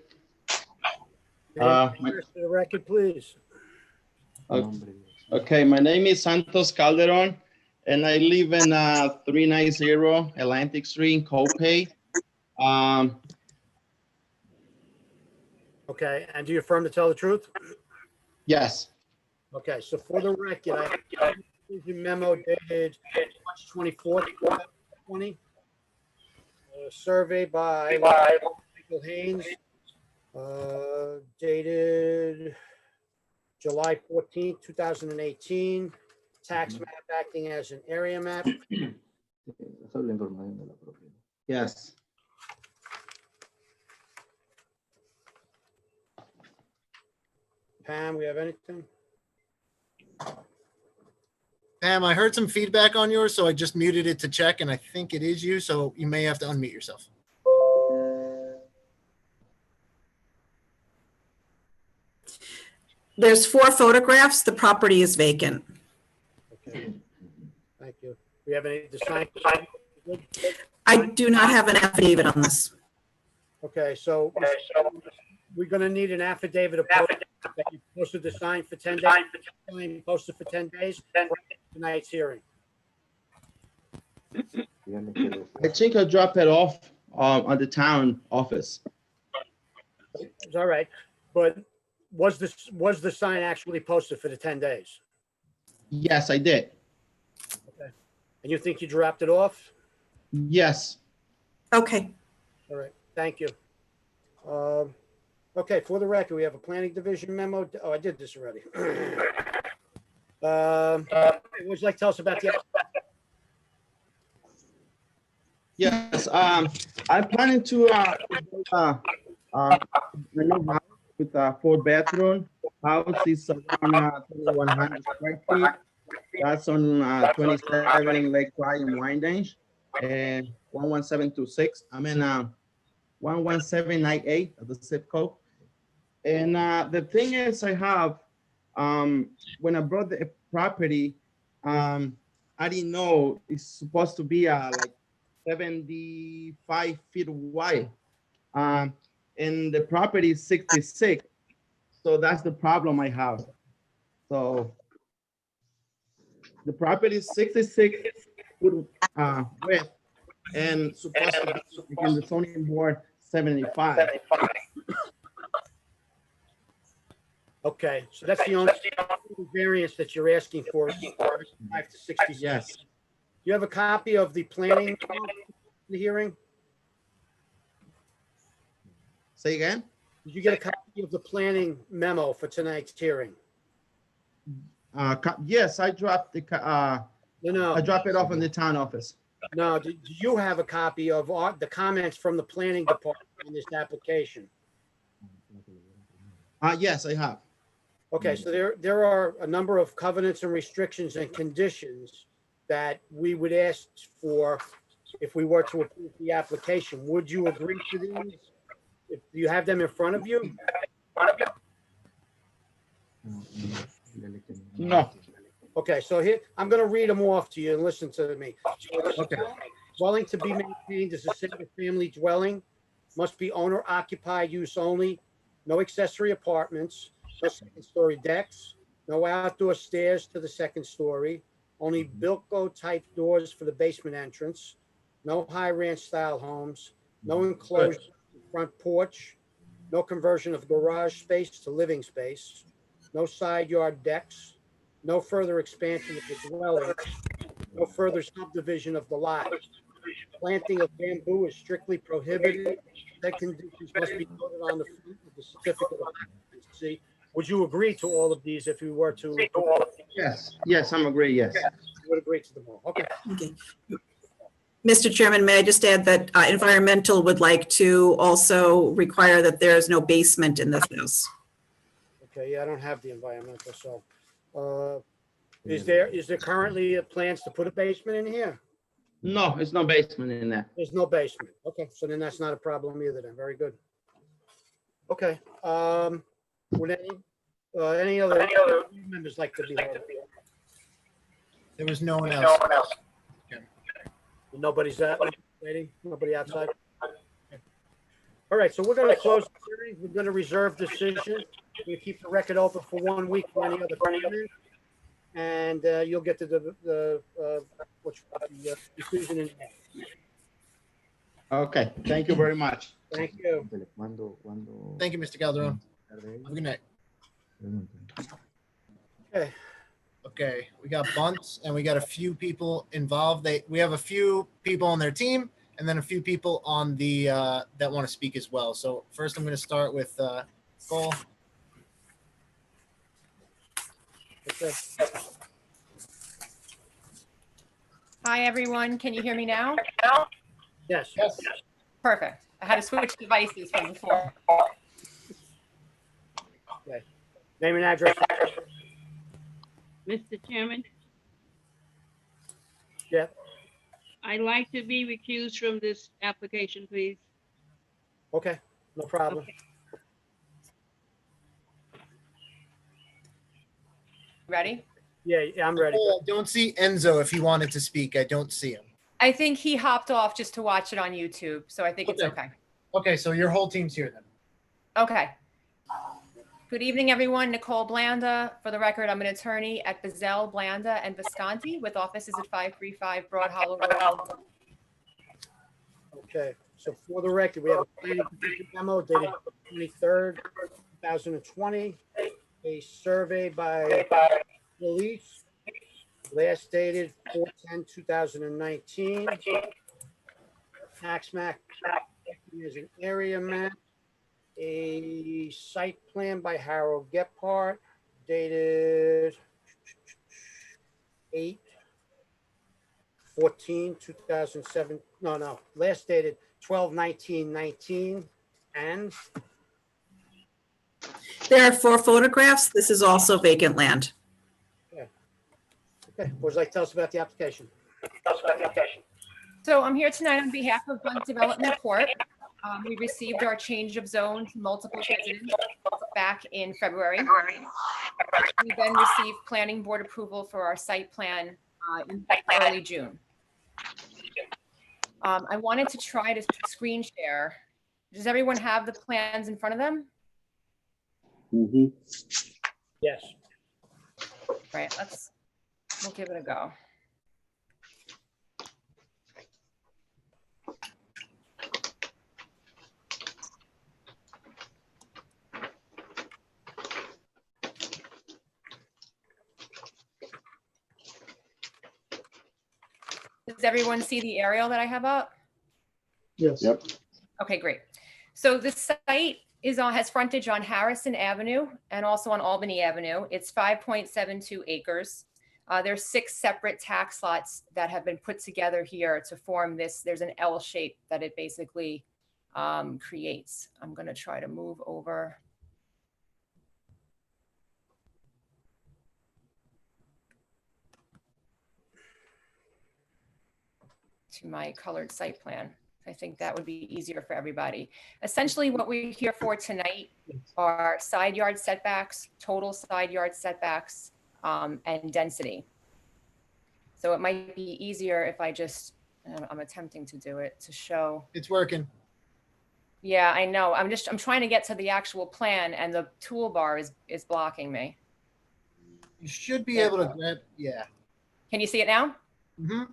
For the record, please. Okay, my name is Santos Calderon, and I live in 390 Atlantic Street in Copay. Okay, and do you affirm to tell the truth? Yes. Okay, so for the record, I have a memo dated March 24th, 2020. survey by Michael Haynes, dated July 14th, 2018. Tax map acting as an area map. Yes. Pam, we have anything? Pam, I heard some feedback on yours, so I just muted it to check, and I think it is you, so you may have to unmute yourself. There's 4 photographs. The property is vacant. Okay. Thank you. We have any, the sign? I do not have an affidavit on this. Okay, so we're gonna need an affidavit of post that you posted the sign for 10 days. Sign posted for 10 days for tonight's hearing. I think I dropped it off on the town office. It's all right, but was the sign actually posted for the 10 days? Yes, I did. Okay. And you think you dropped it off? Yes. Okay. All right, thank you. Okay, for the record, we have a planning division memo. Oh, I did this already. Would you like to tell us about the? Yes, I'm planning to a new house with a 4-bedroom house. Is around 2,100 square feet. That's on 27 Lake Drive in Wyandanch, and 11726. I'm in 11798 at the zip code. And the thing is, I have when I brought the property, I didn't know it's supposed to be like 75 feet wide, and the property is 66. So that's the problem I have. So the property is 66 foot width, and supposed to be in the zoning board 75. Okay, so that's the only variance that you're asking for, 5 to 60. Yes. Do you have a copy of the planning the hearing? Say again? Did you get a copy of the planning memo for tonight's hearing? Yes, I dropped the No. I dropped it off in the town office. No, do you have a copy of the comments from the planning department on this application? Yes, I have. Okay, so there are a number of covenants and restrictions and conditions that we would ask for if we were to approve the application. Would you agree to these? If you have them in front of you? No. Okay, so here, I'm gonna read them off to you and listen to me. Okay. Dwelling to be maintained as a single-family dwelling, must be owner occupied use only, no accessory apartments, no second-story decks, no outdoor stairs to the second story, only Bilco type doors for the basement entrance, no high ranch style homes, no enclosed front porch, no conversion of garage space to living space, no side yard decks, no further expansion of the dwelling, no further subdivision of the lot. Planting of bamboo is strictly prohibited. That conditions must be noted on the front of the certificate of occupancy. Would you agree to all of these if you were to? Yes, yes, I'm agree, yes. You would agree to them all, okay. Okay. Mr. Chairman, may I just add that environmental would like to also require that there is no basement in this house. Okay, yeah, I don't have the environmental, so, is there currently plans to put a basement in here? No, it's no basement in there. There's no basement. Okay, so then that's not a problem either then. Very good. Okay, would any other members like to be heard? There was no one else. Nobody's waiting? Nobody outside? All right, so we're gonna close the hearing. We're gonna reserve decision. We keep the record open for 1 week for any other comment. And you'll get to the decision in May. Okay, thank you very much. Thank you. Thank you, Mr. Calderon. Have a good night. Okay. Okay, we got Bunts and we got a few people involved. We have a few people on their team and then a few people on the that want to speak as well. So first, I'm going to start with Cole. Okay. Hi, everyone. Can you hear me now? Yes. Perfect. I had to switch devices from before. Okay. Name and address. Mr. Chairman, Yeah. I'd like to be recused from this application, please. Okay, no problem. Ready? Yeah, I'm ready. I don't see Enzo if he wanted to speak. I don't see him. I think he hopped off just to watch it on YouTube, so I think it's okay. Okay, so your whole team's here then. Okay. Good evening, everyone. Nicole Blanda. For the record, I'm an attorney at Bazell, Blanda, and Visconti with offices at 535 Broad Hollow Road. Okay, so for the record, we have a planning commission memo dated 23rd, 2020. A survey by police, last dated 4/10/2019. Tax map is an area map. A site plan by Harold Gephardt dated 8/14/2007. No, last dated 12/19/19. And There are 4 photographs. This is also vacant land. okay, what would you like to tell us about the application? So I'm here tonight on behalf of Blunt Development Corp. We received our change of zone to multiple residents back in February. We then received planning board approval for our site plan in early June. I wanted to try to screen share. Does everyone have the plans in front of them? Yes. Right, we'll give it a go. Does everyone see the aerial that I have up? Yes. Yep. Okay, great. So the site has frontage on Harrison Avenue and also on Albany Avenue. It's 5.72 acres. There's 6 separate tax lots that have been put together here to form this. There's an L shape that it basically creates. I'm going to try to move over. To my colored site plan. I think that would be easier for everybody. Essentially, what we're here for tonight are side yard setbacks, total side yard setbacks, and density. So it might be easier if I just, I'm attempting to do it to show. It's working. Yeah, I know. I'm trying to get to the actual plan and the toolbar is blocking me. You should be able to grab. Yeah. Can you see it now? Mm-hmm.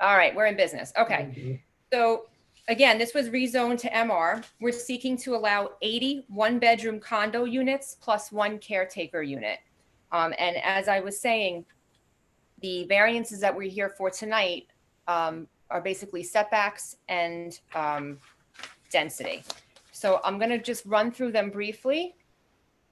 All right, we're in business. Okay. So again, this was rezoned to MR. We're seeking to allow 80 one-bedroom condo units plus 1 caretaker unit. And as I was saying, the variances that we're here for tonight are basically setbacks and density. So I'm going to just run through them briefly.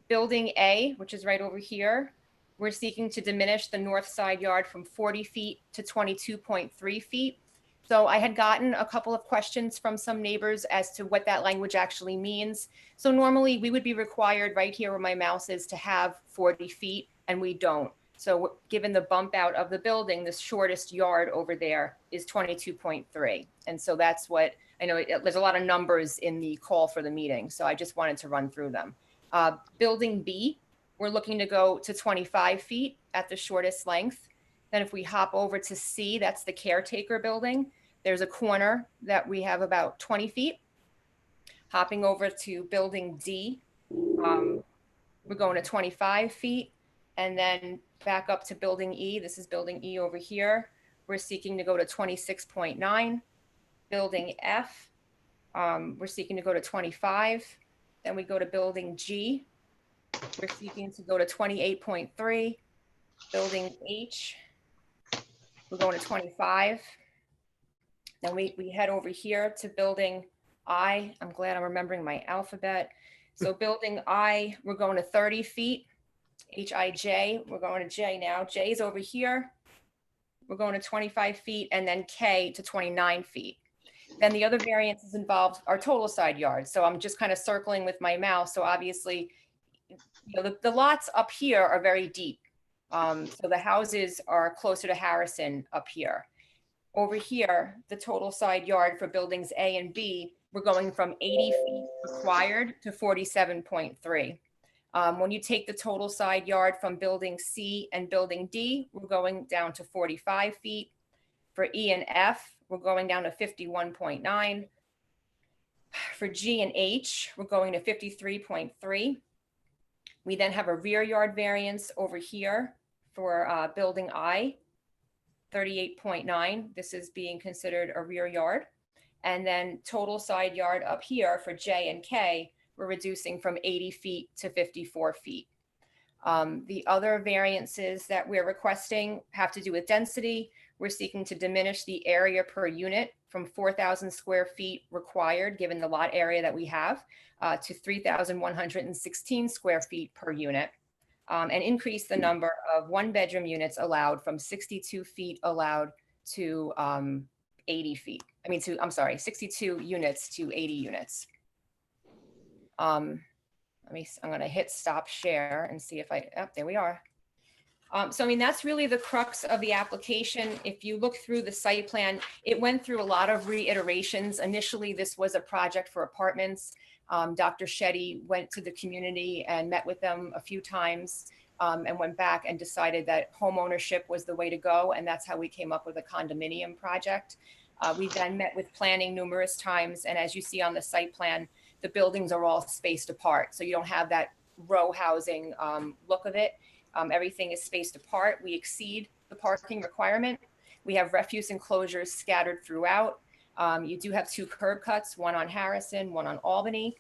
Building A, which is right over here, we're seeking to diminish the north side yard from 40 feet to 22.3 feet. So I had gotten a couple of questions from some neighbors as to what that language actually means. So normally we would be required right here where my mouse is to have 40 feet and we don't. So given the bump out of the building, the shortest yard over there is 22.3. And so that's what, I know there's a lot of numbers in the call for the meeting. So I just wanted to run through them. Building B, we're looking to go to 25 feet at the shortest length. Then if we hop over to C, that's the caretaker building. There's a corner that we have about 20 feet. Hopping over to building D, we're going to 25 feet. And then back up to building E, this is building E over here. We're seeking to go to 26.9. Building F, we're seeking to go to 25. Then we go to building G. We're seeking to go to 28.3. Building H, we're going to 25. Then we head over here to building I. I'm glad I'm remembering my alphabet. So building I, we're going to 30 feet. HIJ, we're going to J now. J is over here. We're going to 25 feet, and then K to 29 feet. Then the other variances involved are total side yards. So I'm just kind of circling with my mouse. So obviously, the lots up here are very deep. So the houses are closer to Harrison up here. Over here, the total side yard for buildings A and B, we're going from 80 feet required to 47.3. When you take the total side yard from building C and building D, we're going down to 45 feet. For E and F, we're going down to 51.9. For G and H, we're going to 53.3. We then have a rear yard variance over here for building I, 38.9. This is being considered a rear yard. And then total side yard up here for J and K, we're reducing from 80 feet to 54 feet. The other variances that we're requesting have to do with density. We're seeking to diminish the area per unit from 4,000 square feet required, given the lot area that we have, to 3,116 square feet per unit, and increase the number of one-bedroom units allowed from 62 feet allowed to 80 feet. I'm sorry, 62 units to 80 units. I'm going to hit stop share and see if there we are. So, that's really the crux of the application. If you look through the site plan, it went through a lot of reiterations. Initially, this was a project for apartments. Dr. Shetty went to the community and met with them a few times and went back and decided that home ownership was the way to go. And that's how we came up with a condominium project. We then met with planning numerous times. And as you see on the site plan, the buildings are all spaced apart. So you don't have that row housing look of it. Everything is spaced apart. We exceed the parking requirement. We have refuse enclosures scattered throughout. You do have 2 curb cuts, one on Harrison, one on Albany.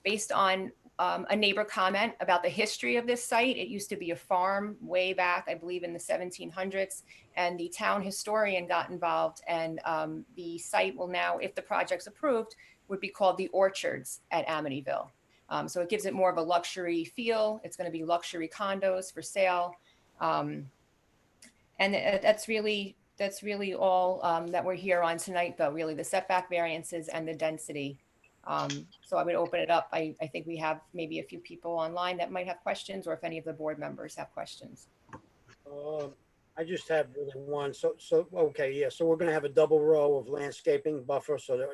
Based on a neighbor comment about the history of this site, it used to be a farm way back, I believe in the 1700s, and the town historian got involved, and the site will now, if the project's approved, would be called the Orchards at Amityville. So it gives it more of a luxury feel. It's going to be luxury condos for sale. And that's really all that we're here on tonight, though, really the setback variances and the density. So I would open it up. I think we have maybe a few people online that might have questions, or if any of the board members have questions. I just have really one. So okay, yeah. So we're going to have a double row of landscaping buffer. So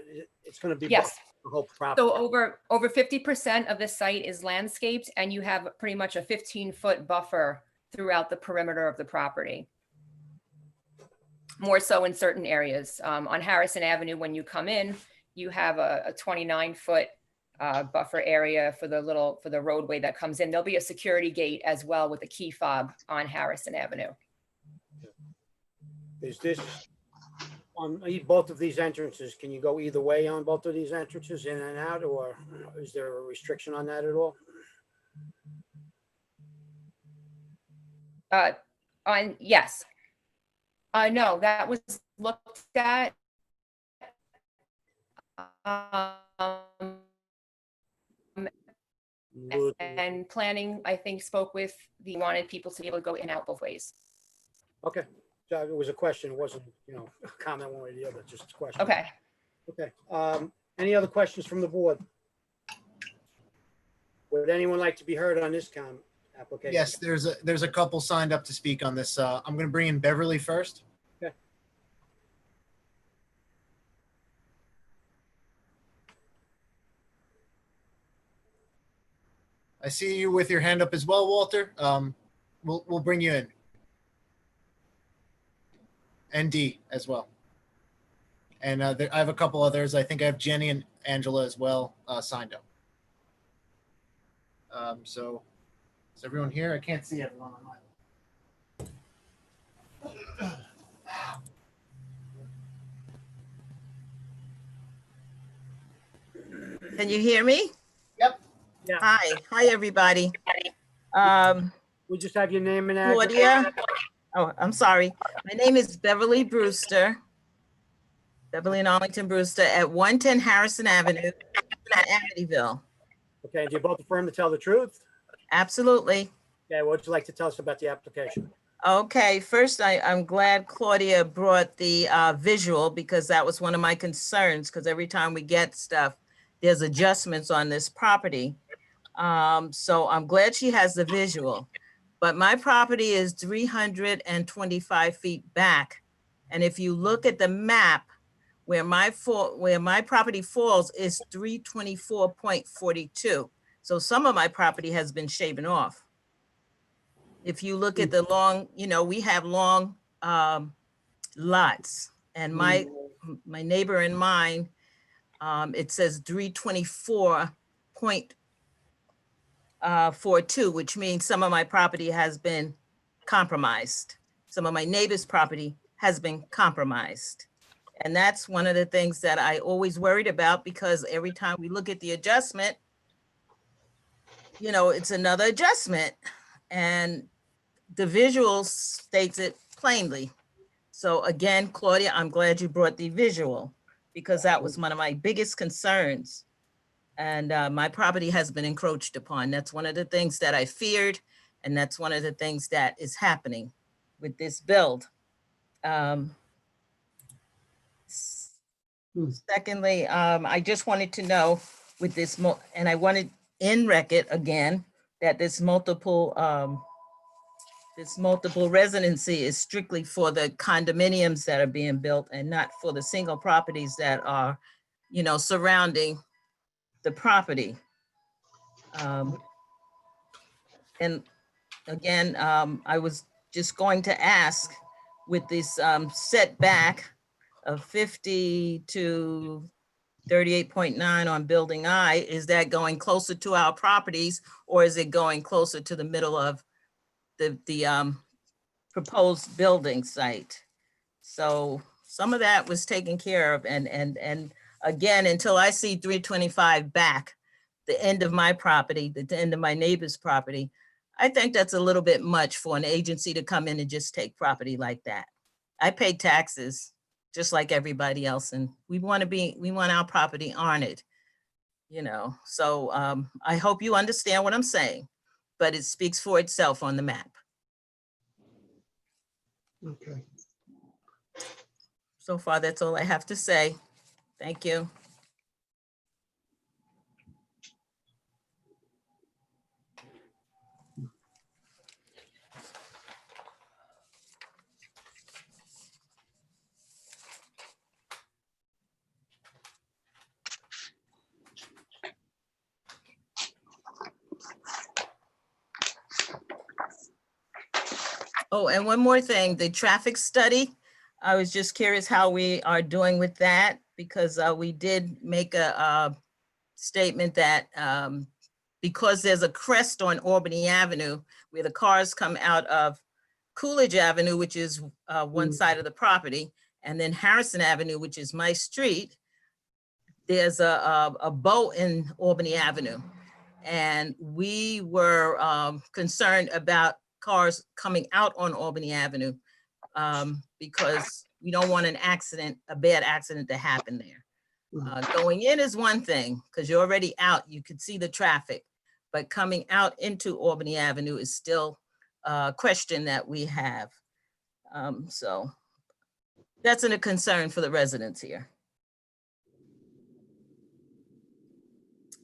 it's going to be yes. The whole property. So over 50% of the site is landscaped, and you have pretty much a 15-foot buffer throughout the perimeter of the property. More so in certain areas. On Harrison Avenue, when you come in, you have a 29-foot buffer area for the roadway that comes in. There'll be a security gate as well with a key fob on Harrison Avenue. Is this on both of these entrances? Can you go either way on both of these entrances, in and out, or is there a restriction on that at all? Yes. No, that was looked at. And planning, I think, spoke with wanted people to be able to go in and out both ways. Okay. So it was a question. It wasn't, a comment one way or the other, just a question. Okay. Okay. Any other questions from the board? Would anyone like to be heard on this application? Yes, there's a couple signed up to speak on this. I'm going to bring in Beverly first. Okay. I see you with your hand up as well, Walter. We'll bring you in. And D as well. And I have a couple others. I think I have Jenny and Angela as well signed up. So is everyone here? I can't see everyone online. Can you hear me? Yep. Yeah. Hi, everybody. We just have your name and address. Claudia. Oh, I'm sorry. My name is Beverly Brewster. Beverly and Arlington Brewster at 110 Harrison Avenue, Amityville. Okay, do you both affirm to tell the truth? Absolutely. Okay, what would you like to tell us about the application? Okay, first, I'm glad Claudia brought the visual because that was one of my concerns, because every time we get stuff, there's adjustments on this property. So I'm glad she has the visual, but my property is 325 feet back. And if you look at the map, where my property falls is 324.42. So some of my property has been shaven off. If you look at the long, we have long lots, and my neighbor and mine, it says 324.42, which means some of my property has been compromised. Some of my neighbor's property has been compromised. And that's one of the things that I always worried about, because every time we look at the adjustment, it's another adjustment. And the visual states it plainly. So again, Claudia, I'm glad you brought the visual, because that was one of my biggest concerns. And my property has been encroached upon. That's one of the things that I feared. And that's one of the things that is happening with this build. Secondly, I just wanted to know with this, and I wanted in record again, that this multiple residency is strictly for the condominiums that are being built and not for the single properties that are, surrounding the property. And again, I was just going to ask, with this setback of 50 to 38.9 on building I, is that going closer to our properties, or is it going closer to the middle of the proposed building site? So some of that was taken care of, and again, until I see 325 back, the end of my property, the end of my neighbor's property, I think that's a little bit much for an agency to come in and just take property like that. I pay taxes just like everybody else, and we want our property honored, So I hope you understand what I'm saying, but it speaks for itself on the map. Okay. So far, that's all I have to say. Thank you. Oh, and one more thing, the traffic study. I was just curious how we are doing with that, because we did make a statement that because there's a crest on Albany Avenue where the cars come out of Coolidge Avenue, which is one side of the property, and then Harrison Avenue, which is my street, there's a bow in Albany Avenue. And we were concerned about cars coming out on Albany Avenue because we don't want a bad accident to happen there. Going in is one thing, because you're already out, you could see the traffic, but coming out into Albany Avenue is still a question that we have. So that's a concern for the residents here.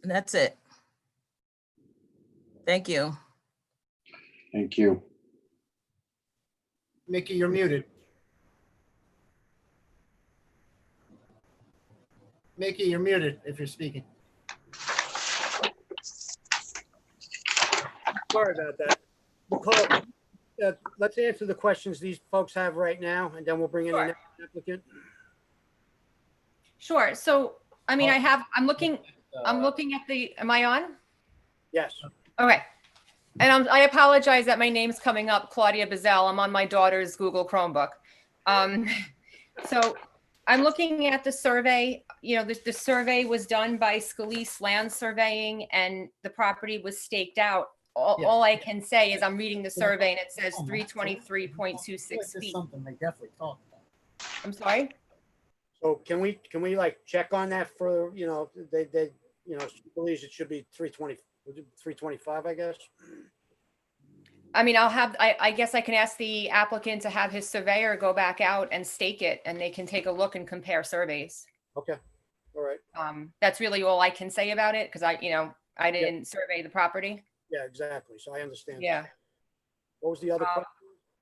And that's it. Thank you. Thank you. Mickey, you're muted. Mickey, you're muted if you're speaking. Sorry about that. Nicole, let's answer the questions these folks have right now, and then we'll bring in the next applicant. Sure. So, I mean, I'm looking at am I on? Yes. Okay. And I apologize that my name's coming up, Claudia Bazell. I'm on my daughter's Google Chromebook. So I'm looking at the survey. The survey was done by Scalise Land Surveying, and the property was staked out. All I can say is I'm reading the survey, and it says 323.26 feet. Something they definitely talked about. I'm sorry? So can we like check on that for, they, she believes it should be 325, I guess? I mean, I guess I can ask the applicant to have his surveyor go back out and stake it, and they can take a look and compare surveys. Okay, all right. That's really all I can say about it, because I didn't survey the property. Yeah, exactly. So I understand. Yeah. What was the other question?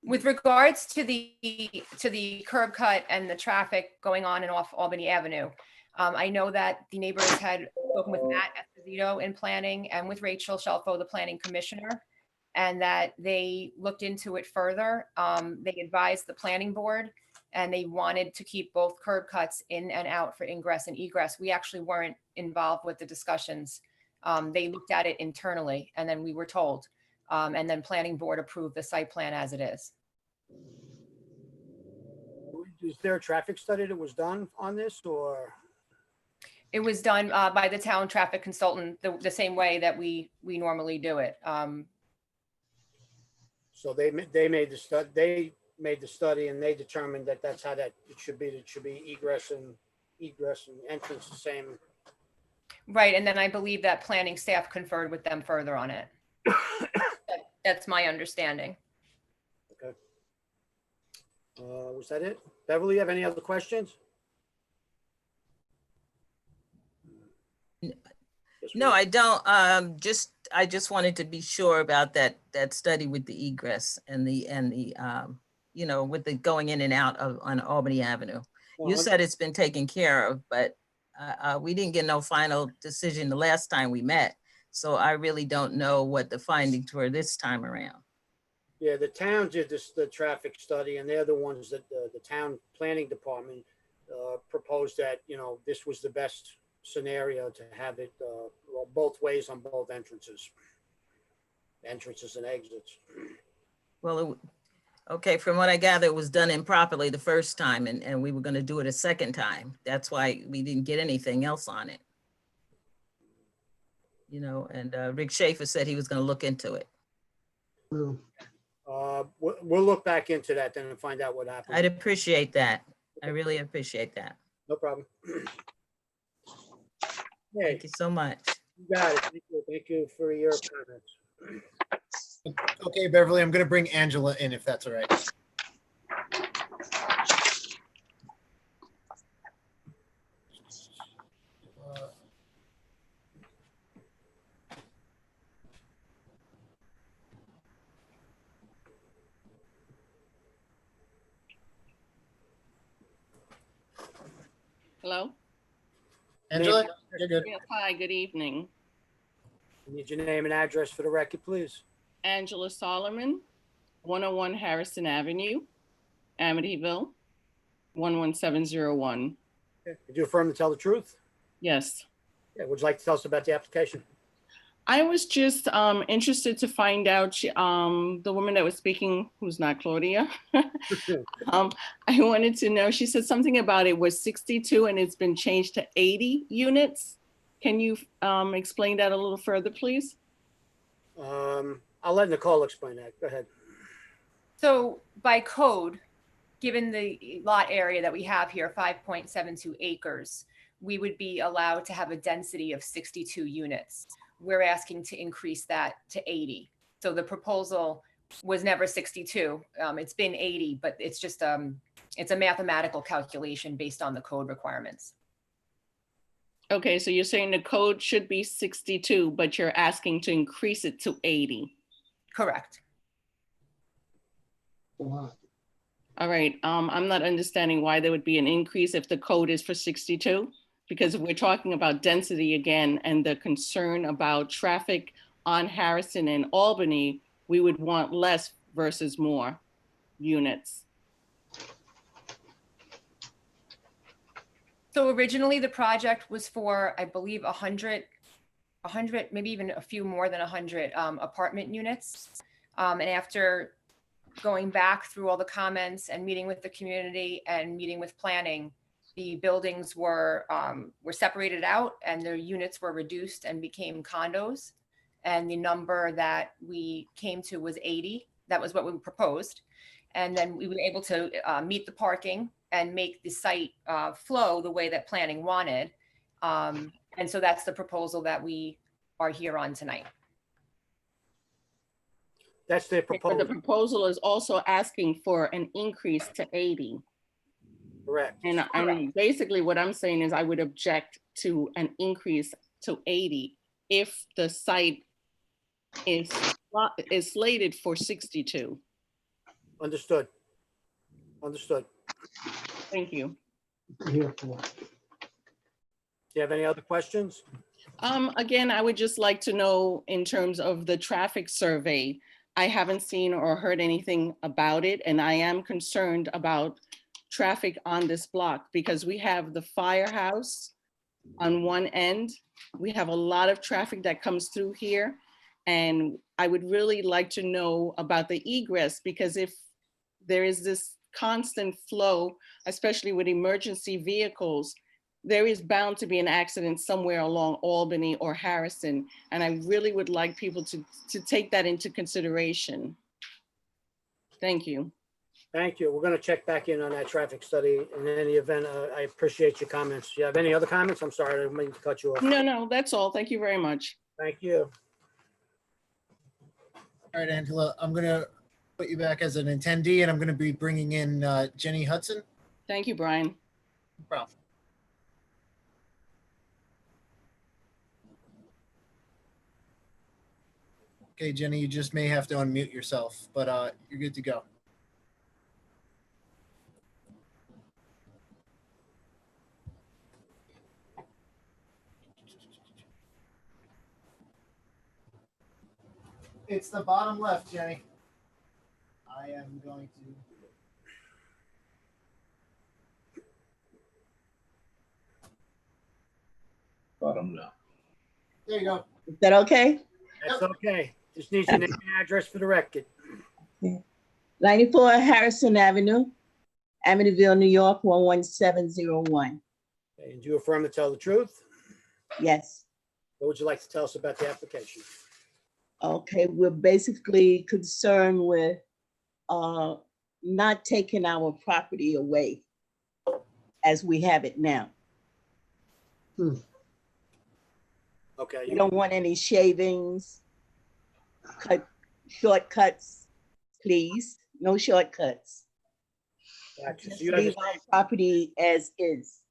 With regards to the curb cut and the traffic going on and off Albany Avenue, I know that the neighbors had spoken with Matt Esposito in planning and with Rachel Shelfo, the planning commissioner, and that they looked into it further. They advised the planning board, and they wanted to keep both curb cuts in and out for ingress and egress. We actually weren't involved with the discussions. They looked at it internally, and then we were told. And then planning board approved the site plan as it is. Is there a traffic study that was done on this, or? It was done by the town traffic consultant the same way that we normally do it. So they made the study and they determined that that's how that it should be. It should be egress and entrance the same. Right, and then I believe that planning staff conferred with them further on it. That's my understanding. Okay. Was that it? Beverly, you have any other questions? No, I don't. I just wanted to be sure about that study with the egress and the with the going in and out on Albany Avenue. You said it's been taken care of, but we didn't get no final decision the last time we met. So I really don't know what the findings were this time around. Yeah, the town did the traffic study, and they're the ones that the town planning department proposed that, this was the best scenario to have it both ways on both entrances and exits. Well, okay, from what I gather, it was done improperly the first time, and we were going to do it a second time. That's why we didn't get anything else on it. And Rick Schaefer said he was going to look into it. We'll look back into that then and find out what happened. I'd appreciate that. I really appreciate that. No problem. Thank you so much. You got it. Thank you for your comments. Okay, Beverly, I'm going to bring Angela in if that's all right. Hello? Angela, you're good. Yes, hi, good evening. Need your name and address for the record, please. Angela Solomon, 101 Harrison Avenue, Amityville, 11701. Okay. Did you affirm to tell the truth? Yes. Yeah, would you like to tell us about the application? I was just interested to find out, the woman that was speaking, who's not Claudia, I wanted to know, she said something about it was 62 and it's been changed to 80 units. Can you explain that a little further, please? I'll let Nicole explain that. Go ahead. So by code, given the lot area that we have here, 5.72 acres, we would be allowed to have a density of 62 units. We're asking to increase that to 80. So the proposal was never 62. It's been 80, but it's just it's a mathematical calculation based on the code requirements. Okay, so you're saying the code should be 62, but you're asking to increase it to 80. Correct. Wow. All right, I'm not understanding why there would be an increase if the code is for 62. Because if we're talking about density again and the concern about traffic on Harrison and Albany, we would want less versus more units. So originally the project was for, I believe, 100, maybe even a few more than 100 apartment units. And after going back through all the comments and meeting with the community and meeting with planning, the buildings were separated out and their units were reduced and became condos. And the number that we came to was 80. That was what we proposed. And then we were able to meet the parking and make the site flow the way that planning wanted. And so that's the proposal that we are here on tonight. That's the But the proposal, proposal is also asking for an increase to 80. correct? And basically what I'm saying is I would object to an increase to 80 if the site is slated for 62. Understood. Understood. Thank you. Here for. Do you have any other questions? Again, I would just like to know in terms of the traffic survey, I haven't seen or heard anything about it, and I am concerned about traffic on this block because we have the firehouse on one end. We have a lot of traffic that comes through here, and I would really like to know about the egress because if there is this constant flow, especially with emergency vehicles, there is bound to be an accident somewhere along Albany or Harrison. And I really would like people to take that into consideration. Thank you. Thank you. We're going to check back in on that traffic study. In any event, I appreciate your comments. Do you have any other comments? I'm sorry, I didn't mean to cut you off. No, that's all. Thank you very much. Thank you. All right, Angela, I'm going to put you back as an attendee, and I'm going to be bringing in Jenny Hudson. Thank you, Brian. No problem. Okay, Jenny, you just may have to unmute yourself, but you're good to go. It's the bottom left, Jenny. I am going to. Bottom left. There you go. Is that okay? That's okay. Just need your name and address for the record. 94 Harrison Avenue, Amityville, New York, 11701. Okay, and do you affirm to tell the truth? Yes. What would you like to tell us about the application? Okay, we're basically concerned with not taking our property away as we have it now. Okay. We don't want any shavings, shortcuts, please. No shortcuts. Gotcha. Just So you have the leave our property as is.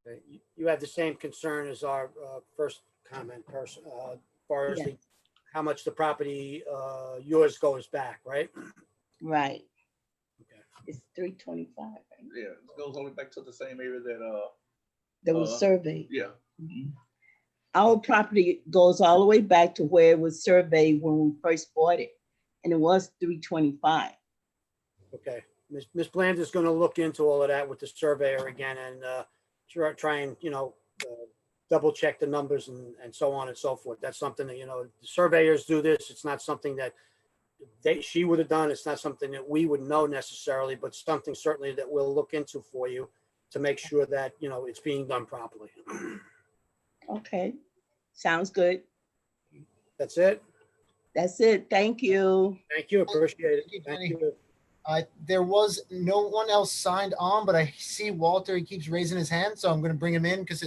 okay, you have the same concern as our first comment person, as far as Yes. how much the property yours goes back, right? Right. Okay. It's 325. Right? Yeah, it goes all the way back to the same area that That was surveyed. yeah. Our property goes all the way back to where it was surveyed when we first bought it, and it was 325. Okay. Ms. Bland is going to look into all of that with the surveyor again and try and, double check the numbers and so on and so forth. That's something that, the surveyors do this. It's not something that she would have done. It's not something that we would know necessarily, but something certainly that we'll look into for you to make sure that, it's being done properly. Okay, sounds good. That's it. That's it. Thank you. Thank you. Appreciate it. Thank Jenny. you. There was no one else signed on, but I see Walter, he keeps raising his hand, so I'm going to bring him in because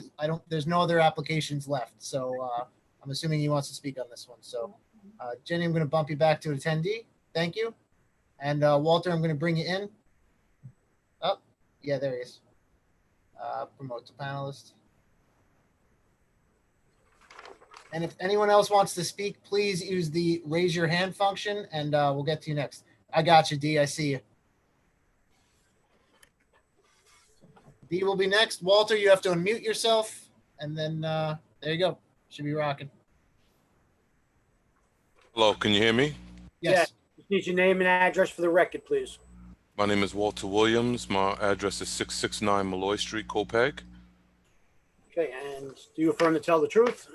there's no other applications left. So I'm assuming he wants to speak on this one. So Jenny, I'm going to bump you back to attendee. Thank you. And Walter, I'm going to bring you in. Oh, yeah, there he is. Promote to panelist. And if anyone else wants to speak, please use the raise your hand function and we'll get to you next. I got you, D. I see you. D will be next. Walter, you have to unmute yourself. And then there you go. Should be rocking. Hello, can you hear me? Yes. Just need your name and address for the record, please. My name is Walter Williams. My address is 669 Malloy Street, Copac. Okay, and do you affirm to tell the truth?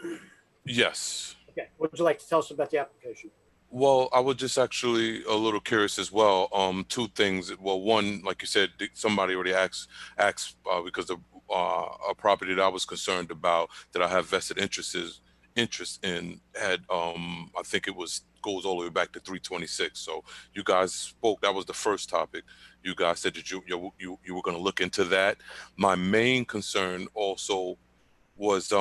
Yes. Okay, what would you like to tell us about the application? Well, I was just actually a little curious as well. Two things. Well, one, like you said, somebody already asked because of a property that I was concerned about that I have vested interests interest in had, I think it goes all the way back to 326. So you guys spoke, that was the first topic. You guys said that you were going to look into that. My main concern also was,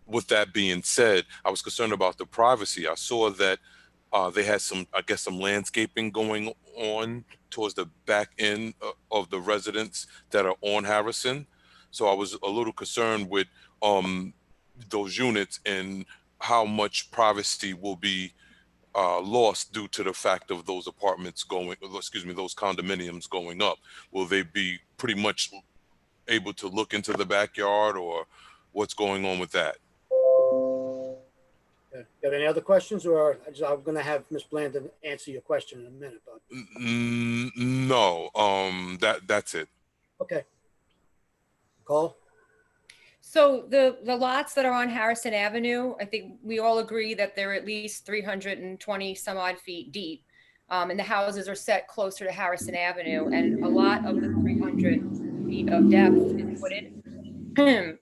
with that being said, I was concerned about the privacy. I saw that they had some, I guess, some landscaping going on towards the back end of the residents that are on Harrison. So I was a little concerned with those units and how much privacy will be lost due to the fact of those apartments going, excuse me, those condominiums going up. Will they be pretty much able to look into the backyard, or what's going on with that? Yeah. Got any other questions, or I'm going to have Ms. Blandon answer your question in a minute. But No, that's it. okay. Call. So the lots that are on Harrison Avenue, I think we all agree that they're at least 320 some odd feet deep. And the houses are set closer to Harrison Avenue, and a lot of the 300 feet of depth is wooded.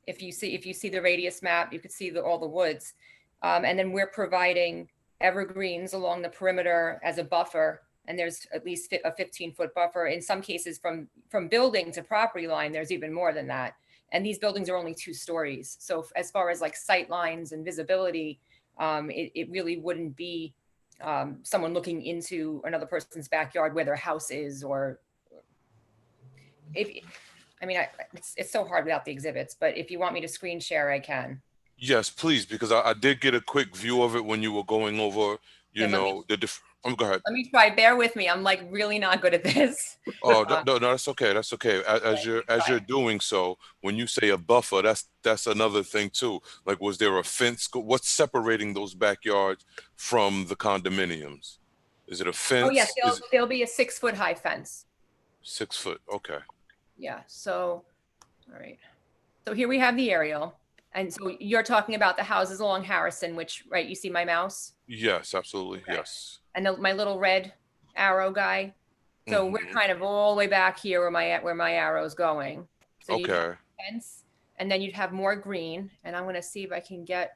If you see the radius map, you could see all the woods. And then we're providing evergreens along the perimeter as a buffer. And there's at least a 15-foot buffer. In some cases from building to property line, there's even more than that. And these buildings are only 2 stories. So as far as like sight lines and visibility, it really wouldn't be someone looking into another person's backyard where their house is, or it's so hard without the exhibits, but if you want me to screen share, I can. Yes, please, because I did get a quick view of it when you were going over, the different. Go ahead. Let me try. Bear with me. I'm like really not good at this. Oh, no, that's okay. That's okay. As you're doing so, when you say a buffer, that's another thing too. Like, was there a fence? What's separating those backyards from the condominiums? Is it a fence? Oh yes, there'll be a 6-foot high fence. 6 foot. Okay. Yeah. So, all right. So here we have the aerial, and so you're talking about the houses along Harrison, which, right? You see my mouse? Yes, absolutely. Okay. Yes. And my little red arrow guy. So we're kind of all the way back here where my arrow is going. So you'd have fence, and then you'd have more green. And I'm going to see if I can get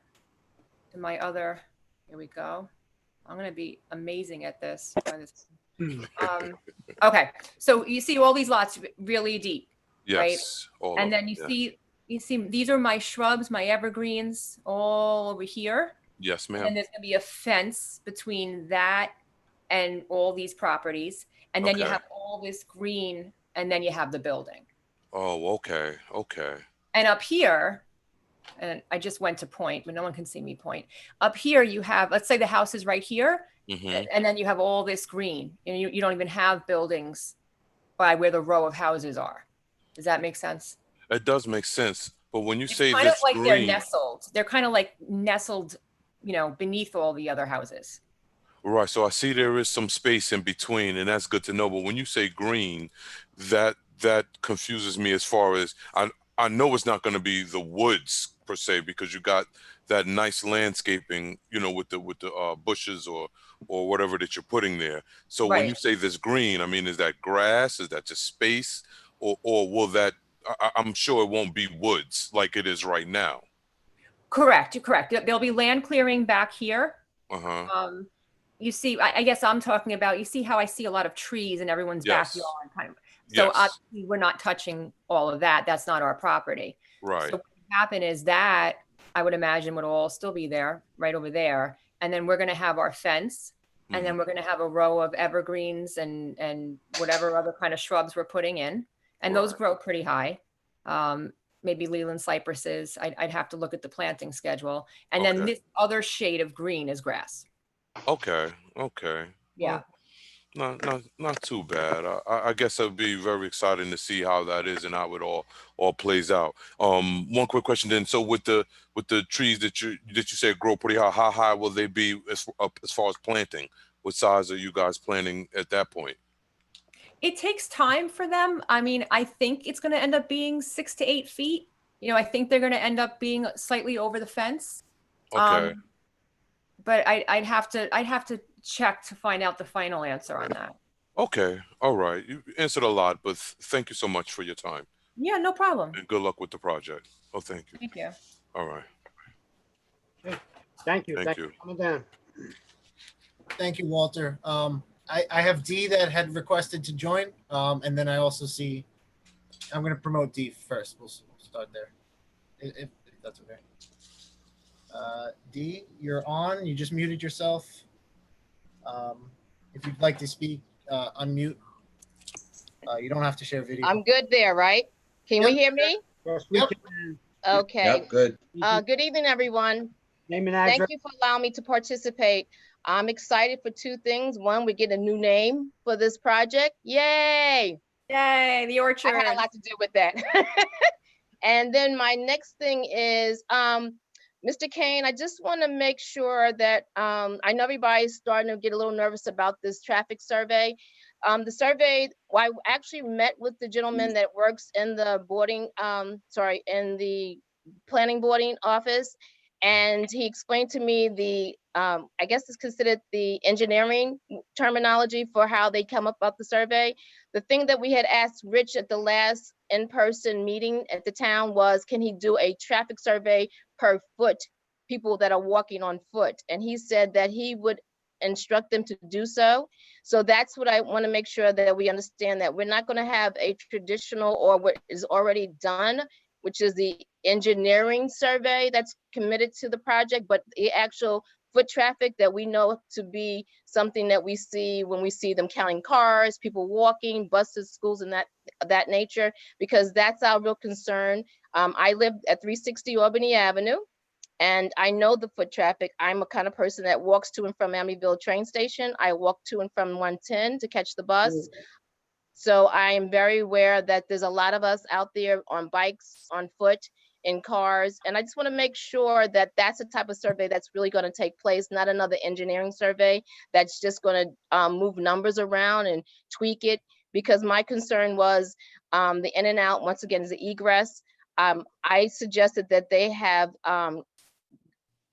to my other. Here we go. I'm going to be amazing at this. Okay. So you see all these lots really deep, yes, right? And then you see these are my shrubs, my evergreens all over here. Yes, ma'am. And there's going to be a fence between that and all these properties. And then you have all this green, and then you have the building. Oh, okay. Okay. And up here, and I just went to point, but no one can see me point. Up here, you have, let's say the house is right here, and then you have all this green. And you don't even have buildings by where the row of houses are. Does that make sense? It does make sense. But when you say kind this of like green, they're nestled. They're kind of like nestled, beneath all the other houses. right? So I see there is some space in between, and that's good to know. But when you say green, that confuses me as far as I know it's not going to be the woods per se, because you got that nice landscaping, with the bushes or whatever that you're putting there. So when you say this green, I mean, is that grass? Is that just space, or will that? I'm sure it won't be woods like it is right now. Correct. You're correct. There'll be land clearing back here. You see, I guess I'm talking about, you see how I see a lot of trees in everyone's backyard kind of. So obviously we're not touching all of that. That's not our property. Right. So what would happen is that I would imagine would all still be there, right over there. And then we're going to have our fence, and then we're going to have a row of evergreens and whatever other kind of shrubs we're putting in. And those grow pretty high. Maybe Leland cypresses. I'd have to look at the planting schedule. And then this other shade of green is grass. Okay. Okay. Yeah. Not too bad. I guess it'll be very exciting to see how that is and how it all plays out. One quick question then. So with the trees that you said grow pretty high, how high will they be as far as planting? What size are you guys planting at that point? It takes time for them. I mean, I think it's going to end up being 6 to 8 feet. I think they're going to end up being slightly over the fence. Okay. But I'd have to check to find out the final answer on that. Okay. All right. You answered a lot, but thank you so much for your time. Yeah, no problem. And good luck with the project. Oh, thank you. Thank you. All right. Thank you. Thank Thank you. you for coming down. Thank you, Walter. I have D that had requested to join, and then I also see, I'm going to promote D first. We'll start there, if that's okay. D, you're on. You just muted yourself. If you'd like to speak, unmute. You don't have to share video. I'm good there, right? Can we hear me? Yes, we Yep. can. Okay. Yep, good. Good evening, everyone. Name and Thank address. you for allowing me to participate. I'm excited for two things. One, we get a new name for this project. Yay! Yay, the orchard. I had a lot to do with that. And then my next thing is, Mr. Kane, I just want to make sure that I know everybody's starting to get a little nervous about this traffic survey. The survey, well, I actually met with the gentleman that works in the in the planning boarding office. And he explained to me the, I guess it's considered the engineering terminology for how they come up with the survey. The thing that we had asked Rich at the last in-person meeting at the town was, can he do a traffic survey per foot, people that are walking on foot? And he said that he would instruct them to do so. So that's what I want to make sure that we understand, that we're not going to have a traditional or what is already done, which is the engineering survey that's committed to the project, but the actual foot traffic that we know to be something that we see when we see them counting cars, people walking, buses, schools, and that nature, because that's our real concern. I live at 360 Albany Avenue, and I know the foot traffic. I'm a kind of person that walks to and from Amityville train station. I walk to and from 110 to catch the bus. So I am very aware that there's a lot of us out there on bikes, on foot, in cars. And I just want to make sure that that's the type of survey that's really going to take place, not another engineering survey that's just going to move numbers around and tweak it. Because my concern was the in and out, once again, is the egress. I suggested that they have,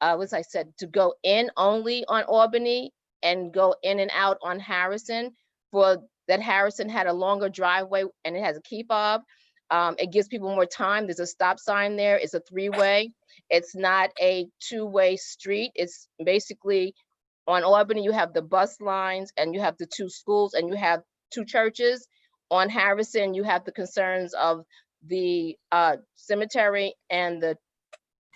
as I said, to go in only on Albany and go in and out on Harrison. For that, Harrison had a longer driveway and it has a key fob. It gives people more time. There's a stop sign there. It's a three-way. It's not a two-way street. It's basically on Albany, you have the bus lines and you have the two schools and you have two churches. On Harrison, you have the concerns of the cemetery and the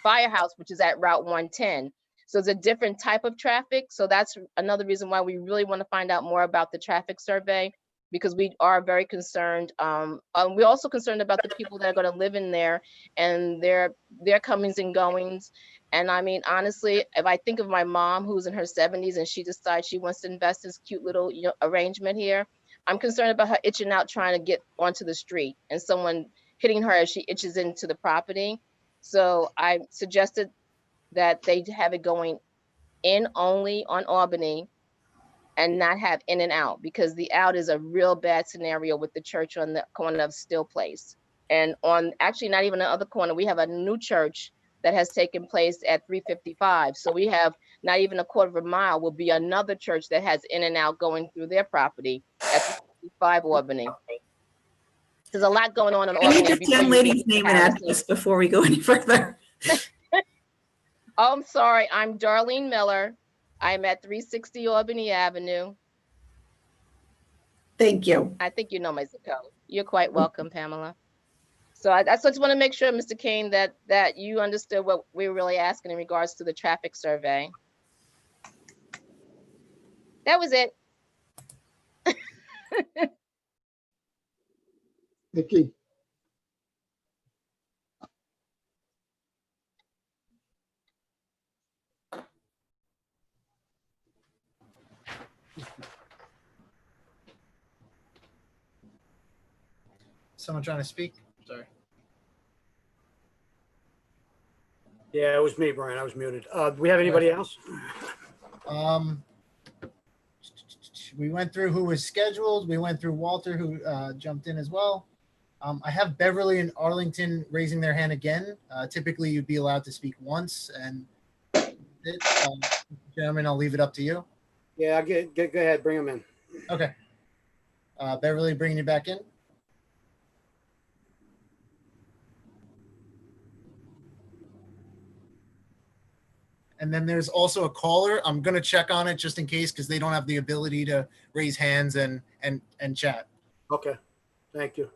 firehouse, which is at Route 110. So it's a different type of traffic. So that's another reason why we really want to find out more about the traffic survey, because we are very concerned. We're also concerned about the people that are going to live in there and their comings and goings. And I mean, honestly, if I think of my mom who's in her 70s and she decides she wants to invest in this cute little arrangement here, I'm concerned about her itching out trying to get onto the street and someone hitting her as she itches into the property. So I suggested that they have it going in only on Albany and not have in and out, because the out is a real bad scenario with the church on the corner of Still Place. And on actually not even the other corner, we have a new church that has taken place at 355. So we have not even a quarter of a mile will be another church that has in and out going through their property at 355 Albany. There's a lot going on in Can you Albany. give the young lady's name and address before we go any further? Oh, I'm sorry. I'm Darlene Miller. I'm at 360 Albany Avenue. Thank you. I think you know my zip code. You're quite welcome, Pamela. So I just want to make sure, Mr. Kane, that you understood what we were really asking in regards to the traffic survey. That was it. Nikki, Someone trying to speak? Sorry. Yeah, it was me, Brian. I was muted. Do we have anybody else? We went through who was scheduled. We went through Walter, who jumped in as well. I have Beverly and Arlington raising their hand again. Typically, you'd be allowed to speak once, and Chairman, I'll leave it up to you. Yeah, go ahead. Bring them in. Okay. Beverly, bringing you back in. And then there's also a caller. I'm gonna check on it just in case, because they don't have the ability to raise hands and chat. Okay, thank you.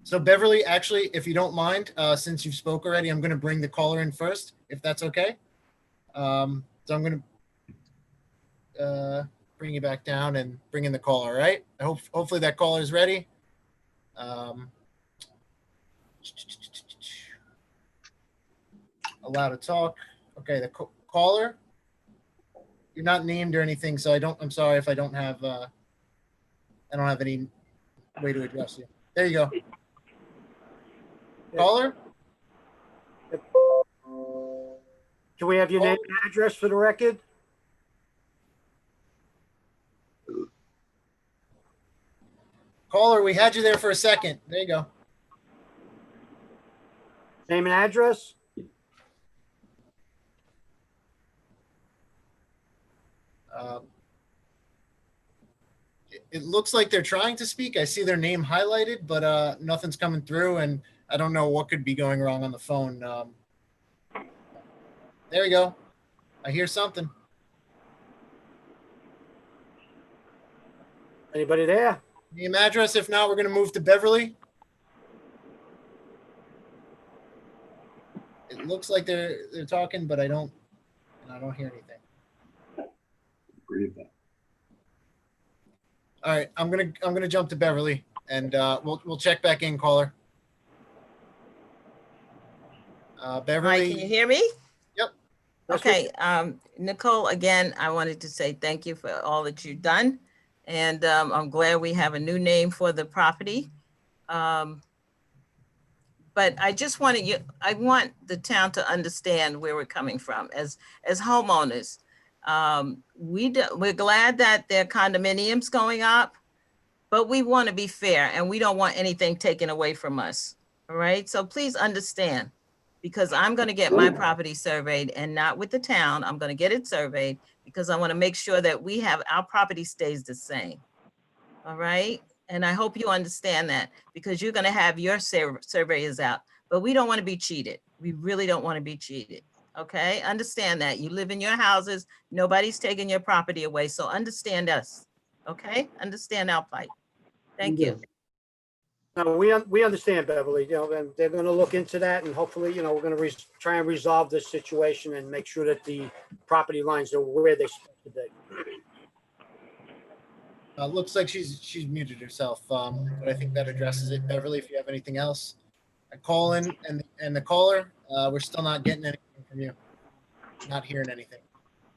So Beverly, actually, if you don't mind, since you spoke already, I'm gonna bring the caller in first, if that's okay. So I'm gonna bring you back down and bring in the caller, right? Hopefully that caller is ready. Allow to talk. Okay, the caller. You're not named or anything, so I'm sorry if I don't have any way to address you. There you go. Caller? Can we have your name and address for the record? Caller, we had you there for a second. There you go. Name and address? It looks like they're trying to speak. I see their name highlighted, but nothing's coming through, and I don't know what could be going wrong on the phone. There we go. I hear something. Anybody there? Name, address. If not, we're going to move to Beverly. It looks like they're talking, but I don't hear anything. All right, I'm gonna jump to Beverly, and we'll check back in, caller. Beverly, Hi, can you hear me? Yep. Okay, Nicole, again, I wanted to say thank you for all that you've done. And I'm glad we have a new name for the property. But I just want the town to understand where we're coming from as homeowners. We're glad that there are condominiums going up, but we want to be fair and we don't want anything taken away from us. All right, so please understand, because I'm going to get my property surveyed, and not with the town. I'm going to get it surveyed because I want to make sure that our property stays the same. All right, and I hope you understand that, because you're going to have your surveyors out, but we don't want to be cheated. We really don't want to be cheated. Okay, understand that. You live in your houses. Nobody's taking your property away. So understand us. Okay, understand our plight. Thank you. No, we understand, Beverly, and they're going to look into that, and hopefully, we're going to try and resolve this situation and make sure that the property lines are where they're supposed to be. Looks like she's muted herself, but I think that addresses it. Beverly, if you have anything else, I call in, and the caller, we're still not getting anything from you. Not hearing anything.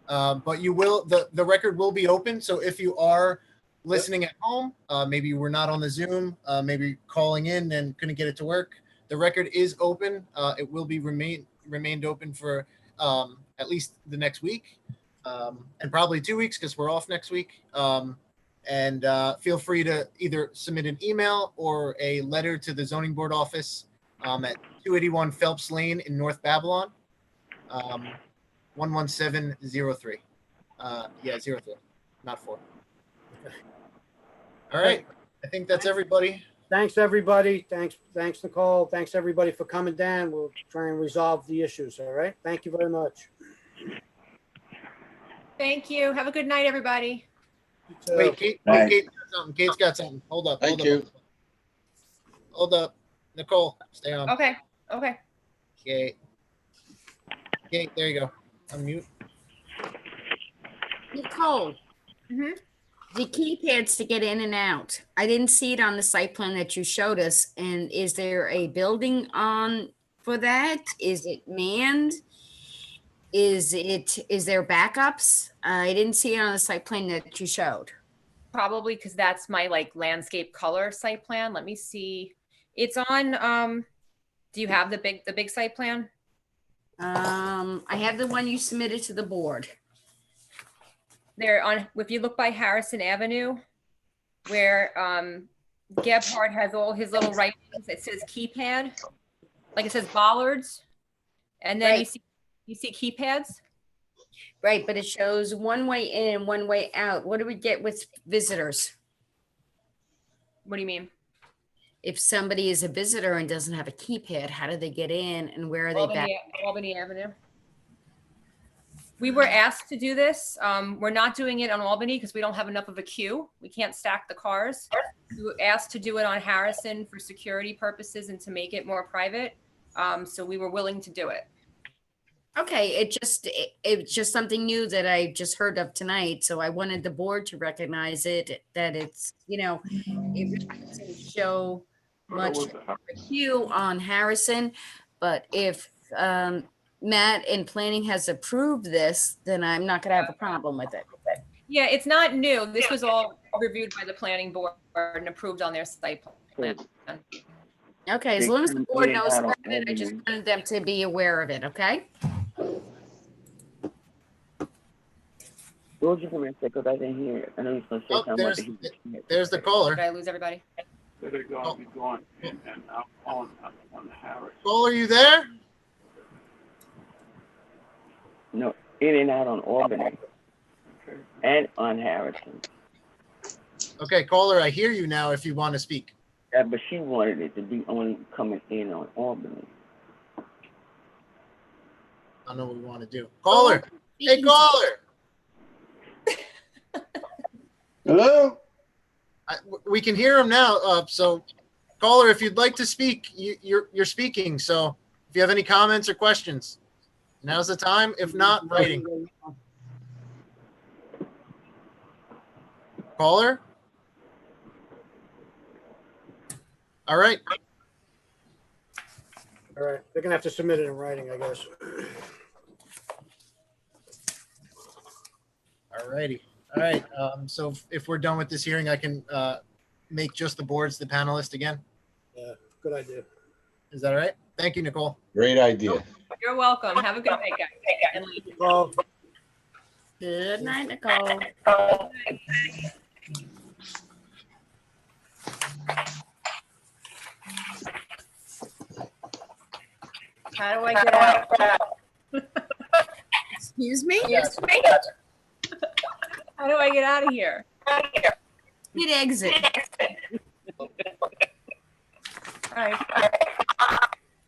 But you will, the record will be open. So if you are listening at home, maybe you were not on the Zoom, maybe calling in and couldn't get it to work, the record is open. It will be remained open for at least the next week, and probably 2 weeks because we're off next week. And feel free to either submit an email or a letter to the zoning board office at 281 Phelps Lane in North Babylon, 11703. 03, not 4. All right, I think that's everybody. Thanks, everybody. Thanks, Nicole. Thanks, everybody, for coming down. We'll try and resolve the issues, all right? Thank you very much. Thank you. Have a good night, everybody. Wait, Kate's got something. Kate's got something. Hold up. Thank you. Hold up. Nicole, stay on. Okay. Kate, there you go. Unmute. Nicole. The keypads to get in and out. I didn't see it on the site plan that you showed us. And is there a building on for that? Is it manned? Is there backups? I didn't see it on the site plan that you showed. Probably because that's my landscape color site plan. Let me see. It's on, do you have the big site plan? I have the one you submitted to the board. They're on, if you look by Harrison Avenue, where Gebhardt has all his little writings, it says keypad, like it says bollards, and then Right. you see keypads. Right, but it shows one way in and one way out. What do we get with visitors? What do you mean? If somebody is a visitor and doesn't have a keypad, how do they get in and where are they back? Albany Avenue. We were asked to do this. We're not doing it on Albany because we don't have enough of a queue. We can't stack the cars. We were asked to do it on Harrison for security purposes and to make it more private. So we were willing to do it. Okay, it's just something new that I just heard of tonight, so I wanted the board to recognize it, that it's, you know, it doesn't show much queue on Harrison, but if Matt in planning has approved this, then I'm not gonna have a problem with it. Yeah, it's not new. This was all reviewed by the planning board and approved on their site plan. Okay, as long as the board knows about it, I just wanted them to be aware of it, okay? George, come here a second, I didn't hear it. I know you're supposed to say something. There's the caller. Did I lose everybody? They're going to be going in and out on Harris. Caller, are you there? No, in and out on Albany and on Harrison. Okay, caller, I hear you now if you want to speak. Yeah, but she wanted it to be only coming in on Albany. I don't know what we want to do. Caller, hey, caller. Hello? We can hear him now. So, caller, if you'd like to speak, you're speaking. So, if you have any comments or questions, now's the time. If not, writing. Caller? All right. All right, they're gonna have to submit it in writing, I guess. All righty. All right. So if we're done with this hearing, I can make just the boards the panelist again. Yeah, good idea. Is that all right? Thank you, Nicole. Great idea. You're welcome. Have a good night, guys. Good night, Nicole. How do I get out? Excuse me? Yes. How do I get out of here? Hit exit. All right.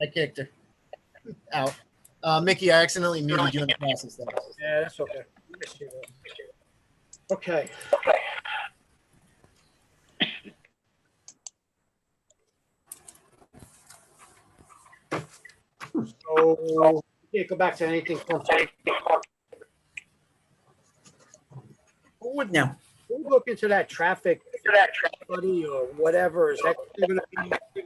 I kicked her out. Mickey, I accidentally muted you in the process. Though. Yeah, that's okay. Okay. So, can't go back to anything. Who would No. look into that traffic study or whatever? Is that going to be?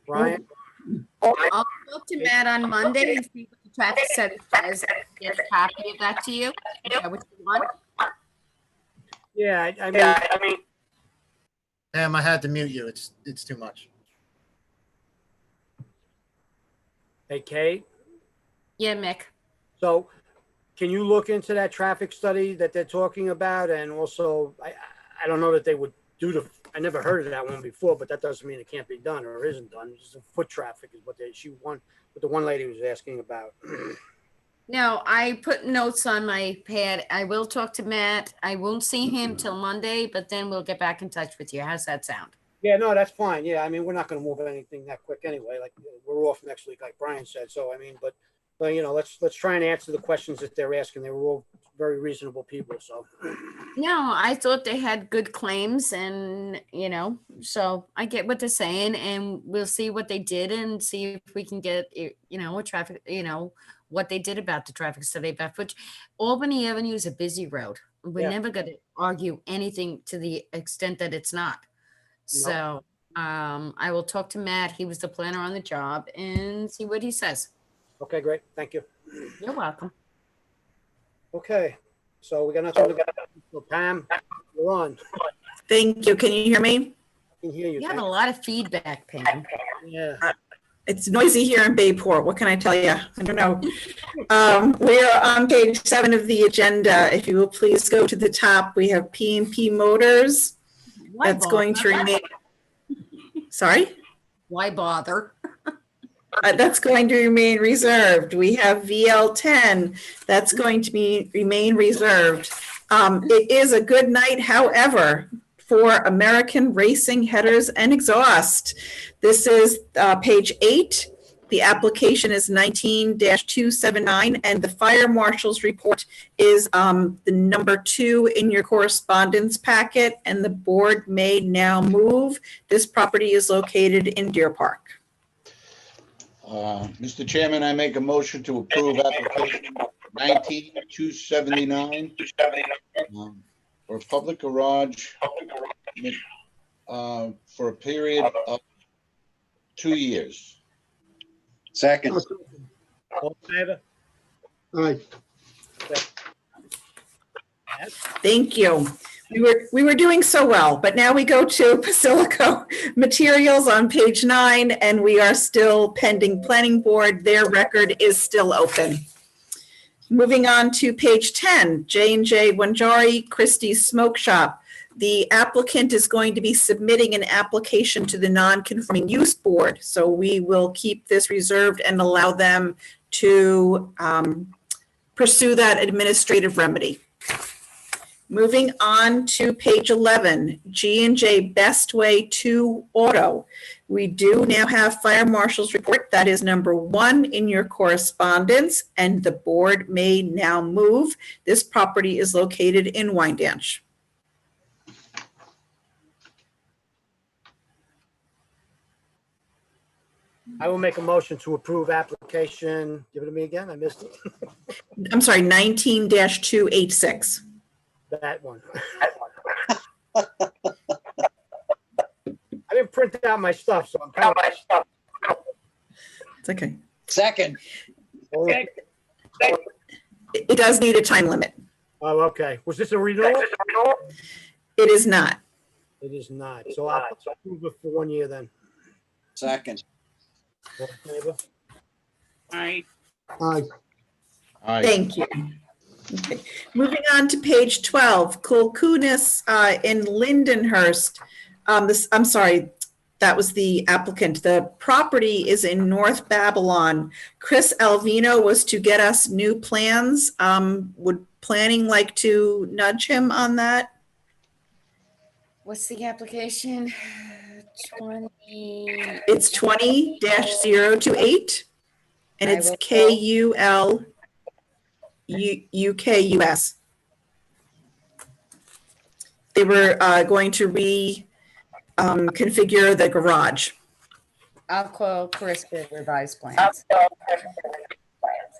Brian? I'll talk to Matt on Monday and see what the traffic study says. Get a copy of that to you. Is that what you want? Yeah, I mean. Damn, I had to mute you. It's too much. Hey, Kate? Yeah, Mick. So can you look into that traffic study that they're talking about? And also, I don't know that they would do I never heard of that one before, but that doesn't mean it can't be done or isn't done. It's just foot traffic is what what the one lady was asking about. No, I put notes on my pad. I will talk to Matt. I won't see him till Monday, but then we'll get back in touch with you. How's that sound? Yeah, no, that's fine. Yeah, I mean, we're not going to move anything that quick anyway. Like we're off next week, like Brian said. So I mean, but you know, let's try and answer the questions that they're asking. They were all very reasonable people. So No, I thought they had good claims and, you know, so I get what they're saying and we'll see what they did and see if we can get, you know, a traffic, you know, what they did about the traffic study about which Albany Avenue is a busy road. We're never going to argue anything to the extent that it's not. So I will talk to Matt. He was the planner on the job and see what he says. okay, great. Thank you. You're welcome. Okay, so we got nothing to go. So Pam, you're on. Thank you. Can you hear me? I can hear you. You have a lot of feedback, Pam. Yeah. It's noisy here in Bayport. What can I tell you? I don't know. We're on page 7 of the agenda. If you will please go to the top, we have P&P Motors. That's going to remain. Sorry? Why bother? That's going to remain reserved. We have VL10. That's going to remain reserved. It is a good night, however, for American Racing Headers and Exhaust. This is page 8. The application is 19-279, and the fire marshal's report is the number 2 in your correspondence packet, and the board may now move. This property is located in Deer Park. Mr. Chairman, I make a motion to approve application 19-279 for a public garage for a period of 2 years. Second. All in favor? Aye. Thank you. We were doing so well, but now we go to Basilico Materials on page 9, and we are still pending planning board. Their record is still open. Moving on to page 10, J&J Wanjari Christie's Smoke Shop. The applicant is going to be submitting an application to the non-conforming use board, so we will keep this reserved and allow them to pursue that administrative remedy. Moving on to page 11, G&J Best Way 2 Auto. We do now have fire marshal's report. That is number 1 in your correspondence, and the board may now move. This property is located in Wyandanch. I will make a motion to approve application. Give it to me again. I missed it. I'm sorry, 19-286. That one. I didn't print out my stuff, so I'm kind of. It's okay. Second. It does need a time limit. Oh, okay. Was this a renewal? It is not. It is not. So I'll approve it for 1 year then. Second. All in favor? Aye. Aye. Thank you. Okay. Moving on to page 12, Kulkunis in Lindenhurst. I'm sorry, that was the applicant. The property is in North Babylon. Chris Alvino was to get us new plans. Would planning like to nudge him on that? What's the application? 20. It's 20-028, and it's KULUKUS. They were going to configure the garage. I'll call Chris for revised plans.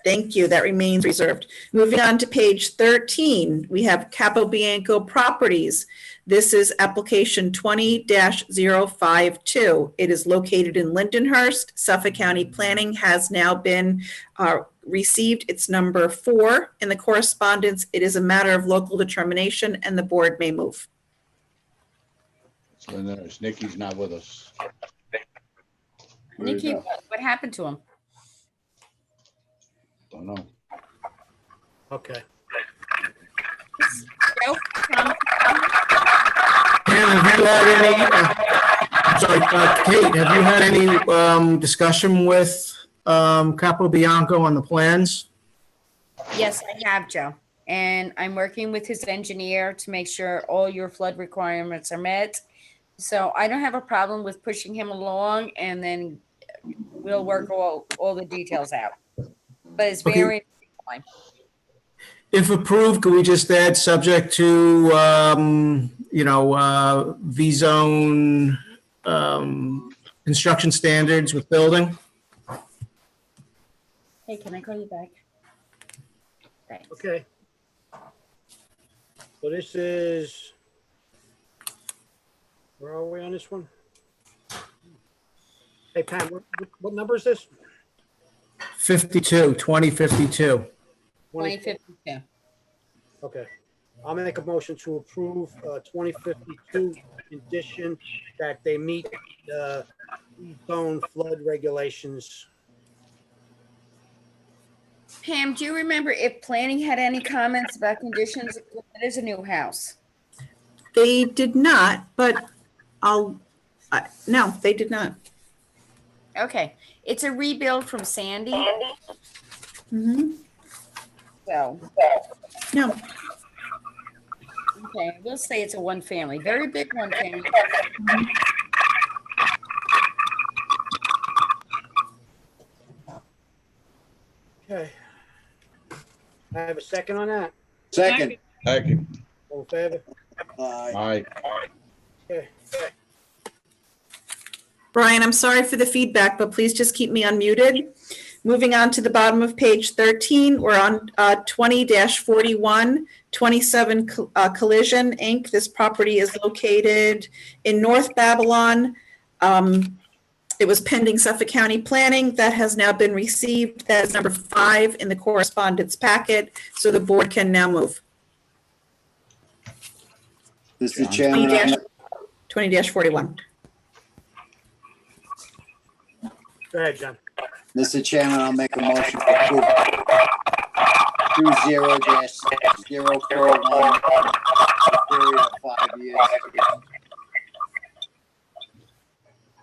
Thank you. That remains reserved. Moving on to page 13, we have Capobianco Properties. This is application 20-052. It is located in Lindenhurst. Suffolk County Planning has now been received. It's number 4 in the correspondence. It is a matter of local determination, and the board may move. So there's Nikki's not with us. Nikki, what happened to him? Don't know. Okay. Joe? Pam, have you had any, Kate, have you had any discussion with Capobianco on the plans? Yes, I have, Joe. And I'm working with his engineer to make sure all your flood requirements are met. So I don't have a problem with pushing him along, and then we'll work all the details out. But it's very fine. If approved, could we just add subject to, V-zone construction standards with building? Hey, can I call you back? Thanks. Okay. So this is, where are we on this one? Hey, Pam, what number is this? 2052. 2052. Okay. I'll make a motion to approve 2052 condition that they meet zone flood regulations. Pam, do you remember if planning had any comments about conditions? It is a new house. They did not, but no, they did not. Okay, it's a rebuild from Sandy. Mm-hmm. So, no. Okay, we'll say it's a one family, very big one family. I have a second on that. Second. Second. All in favor? Aye. Aye. Okay. Brian, I'm sorry for the feedback, but please just keep me unmuted. Moving on to the bottom of page 13, we're on 20-41, 27 Collision Inc. This property is located in North Babylon. It was pending Suffolk County planning. That has now been received. That is number 5 in the correspondence packet, so the board can now move. Mr. Chairman, 20-41. Go ahead, John. Mr. Chairman, I'll make a motion to approve 20-041 for a period of 5 years.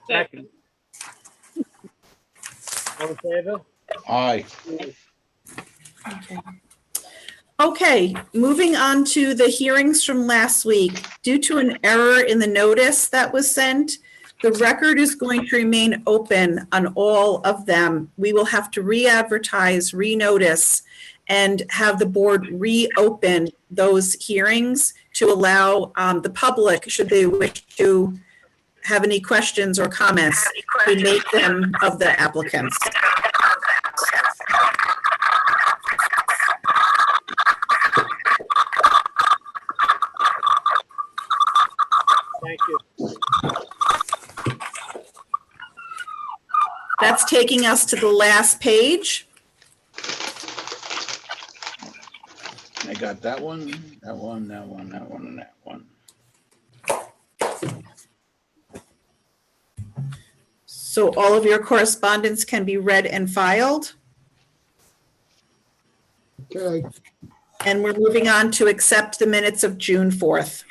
Second. All in favor? Aye. Okay, moving on to the hearings from last week. Due to an error in the notice that was sent, the record is going to remain open on all of them. We will have to re-advertise, re-notice, and have the board reopen those hearings to allow the public, should they wish to have any questions or comments, to make them of the applicants. Thank you. That's taking us to the last page. I got that one, that one, that one, that one, and that one. So all of your correspondence can be read and filed. Okay. And we're moving on to accept the minutes of June 4th.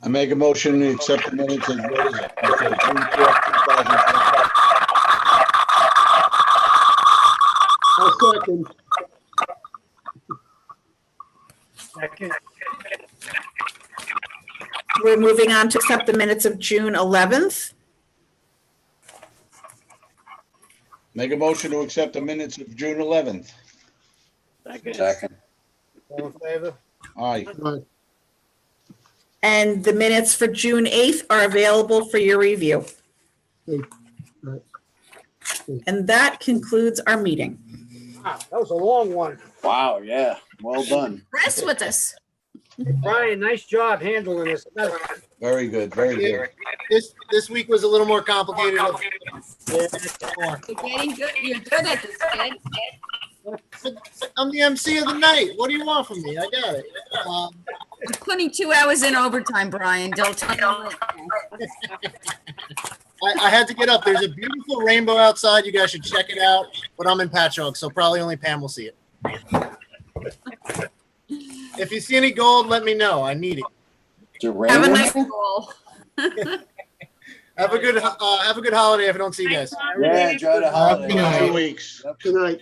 I make a motion to accept the minutes as what is it? Okay, June 4th, 2025. I'll second. Second. We're moving on to accept the minutes of June 11th. Make a motion to accept the minutes of June 11th. Second. All in favor? Aye. And the minutes for June 8th are available for your review. And that concludes our meeting. Wow, that was a long one. Wow, yeah, well done. Rest with us. Brian, nice job handling this. Very good, very good. This week was a little more complicated. You're getting good. You're good at this, kid. I'm the MC of the night. What do you want from me? I got it. You're putting 2 hours in overtime, Brian. Don't tell me. I had to get up. There's a beautiful rainbow outside. You guys should check it out. But I'm in Patchogue, so probably only Pam will see it. If you see any gold, let me know. I need it. Have a nice goal. Have a good holiday if I don't see you guys. Yeah, enjoy the holiday. Good night. 2 weeks. Good night.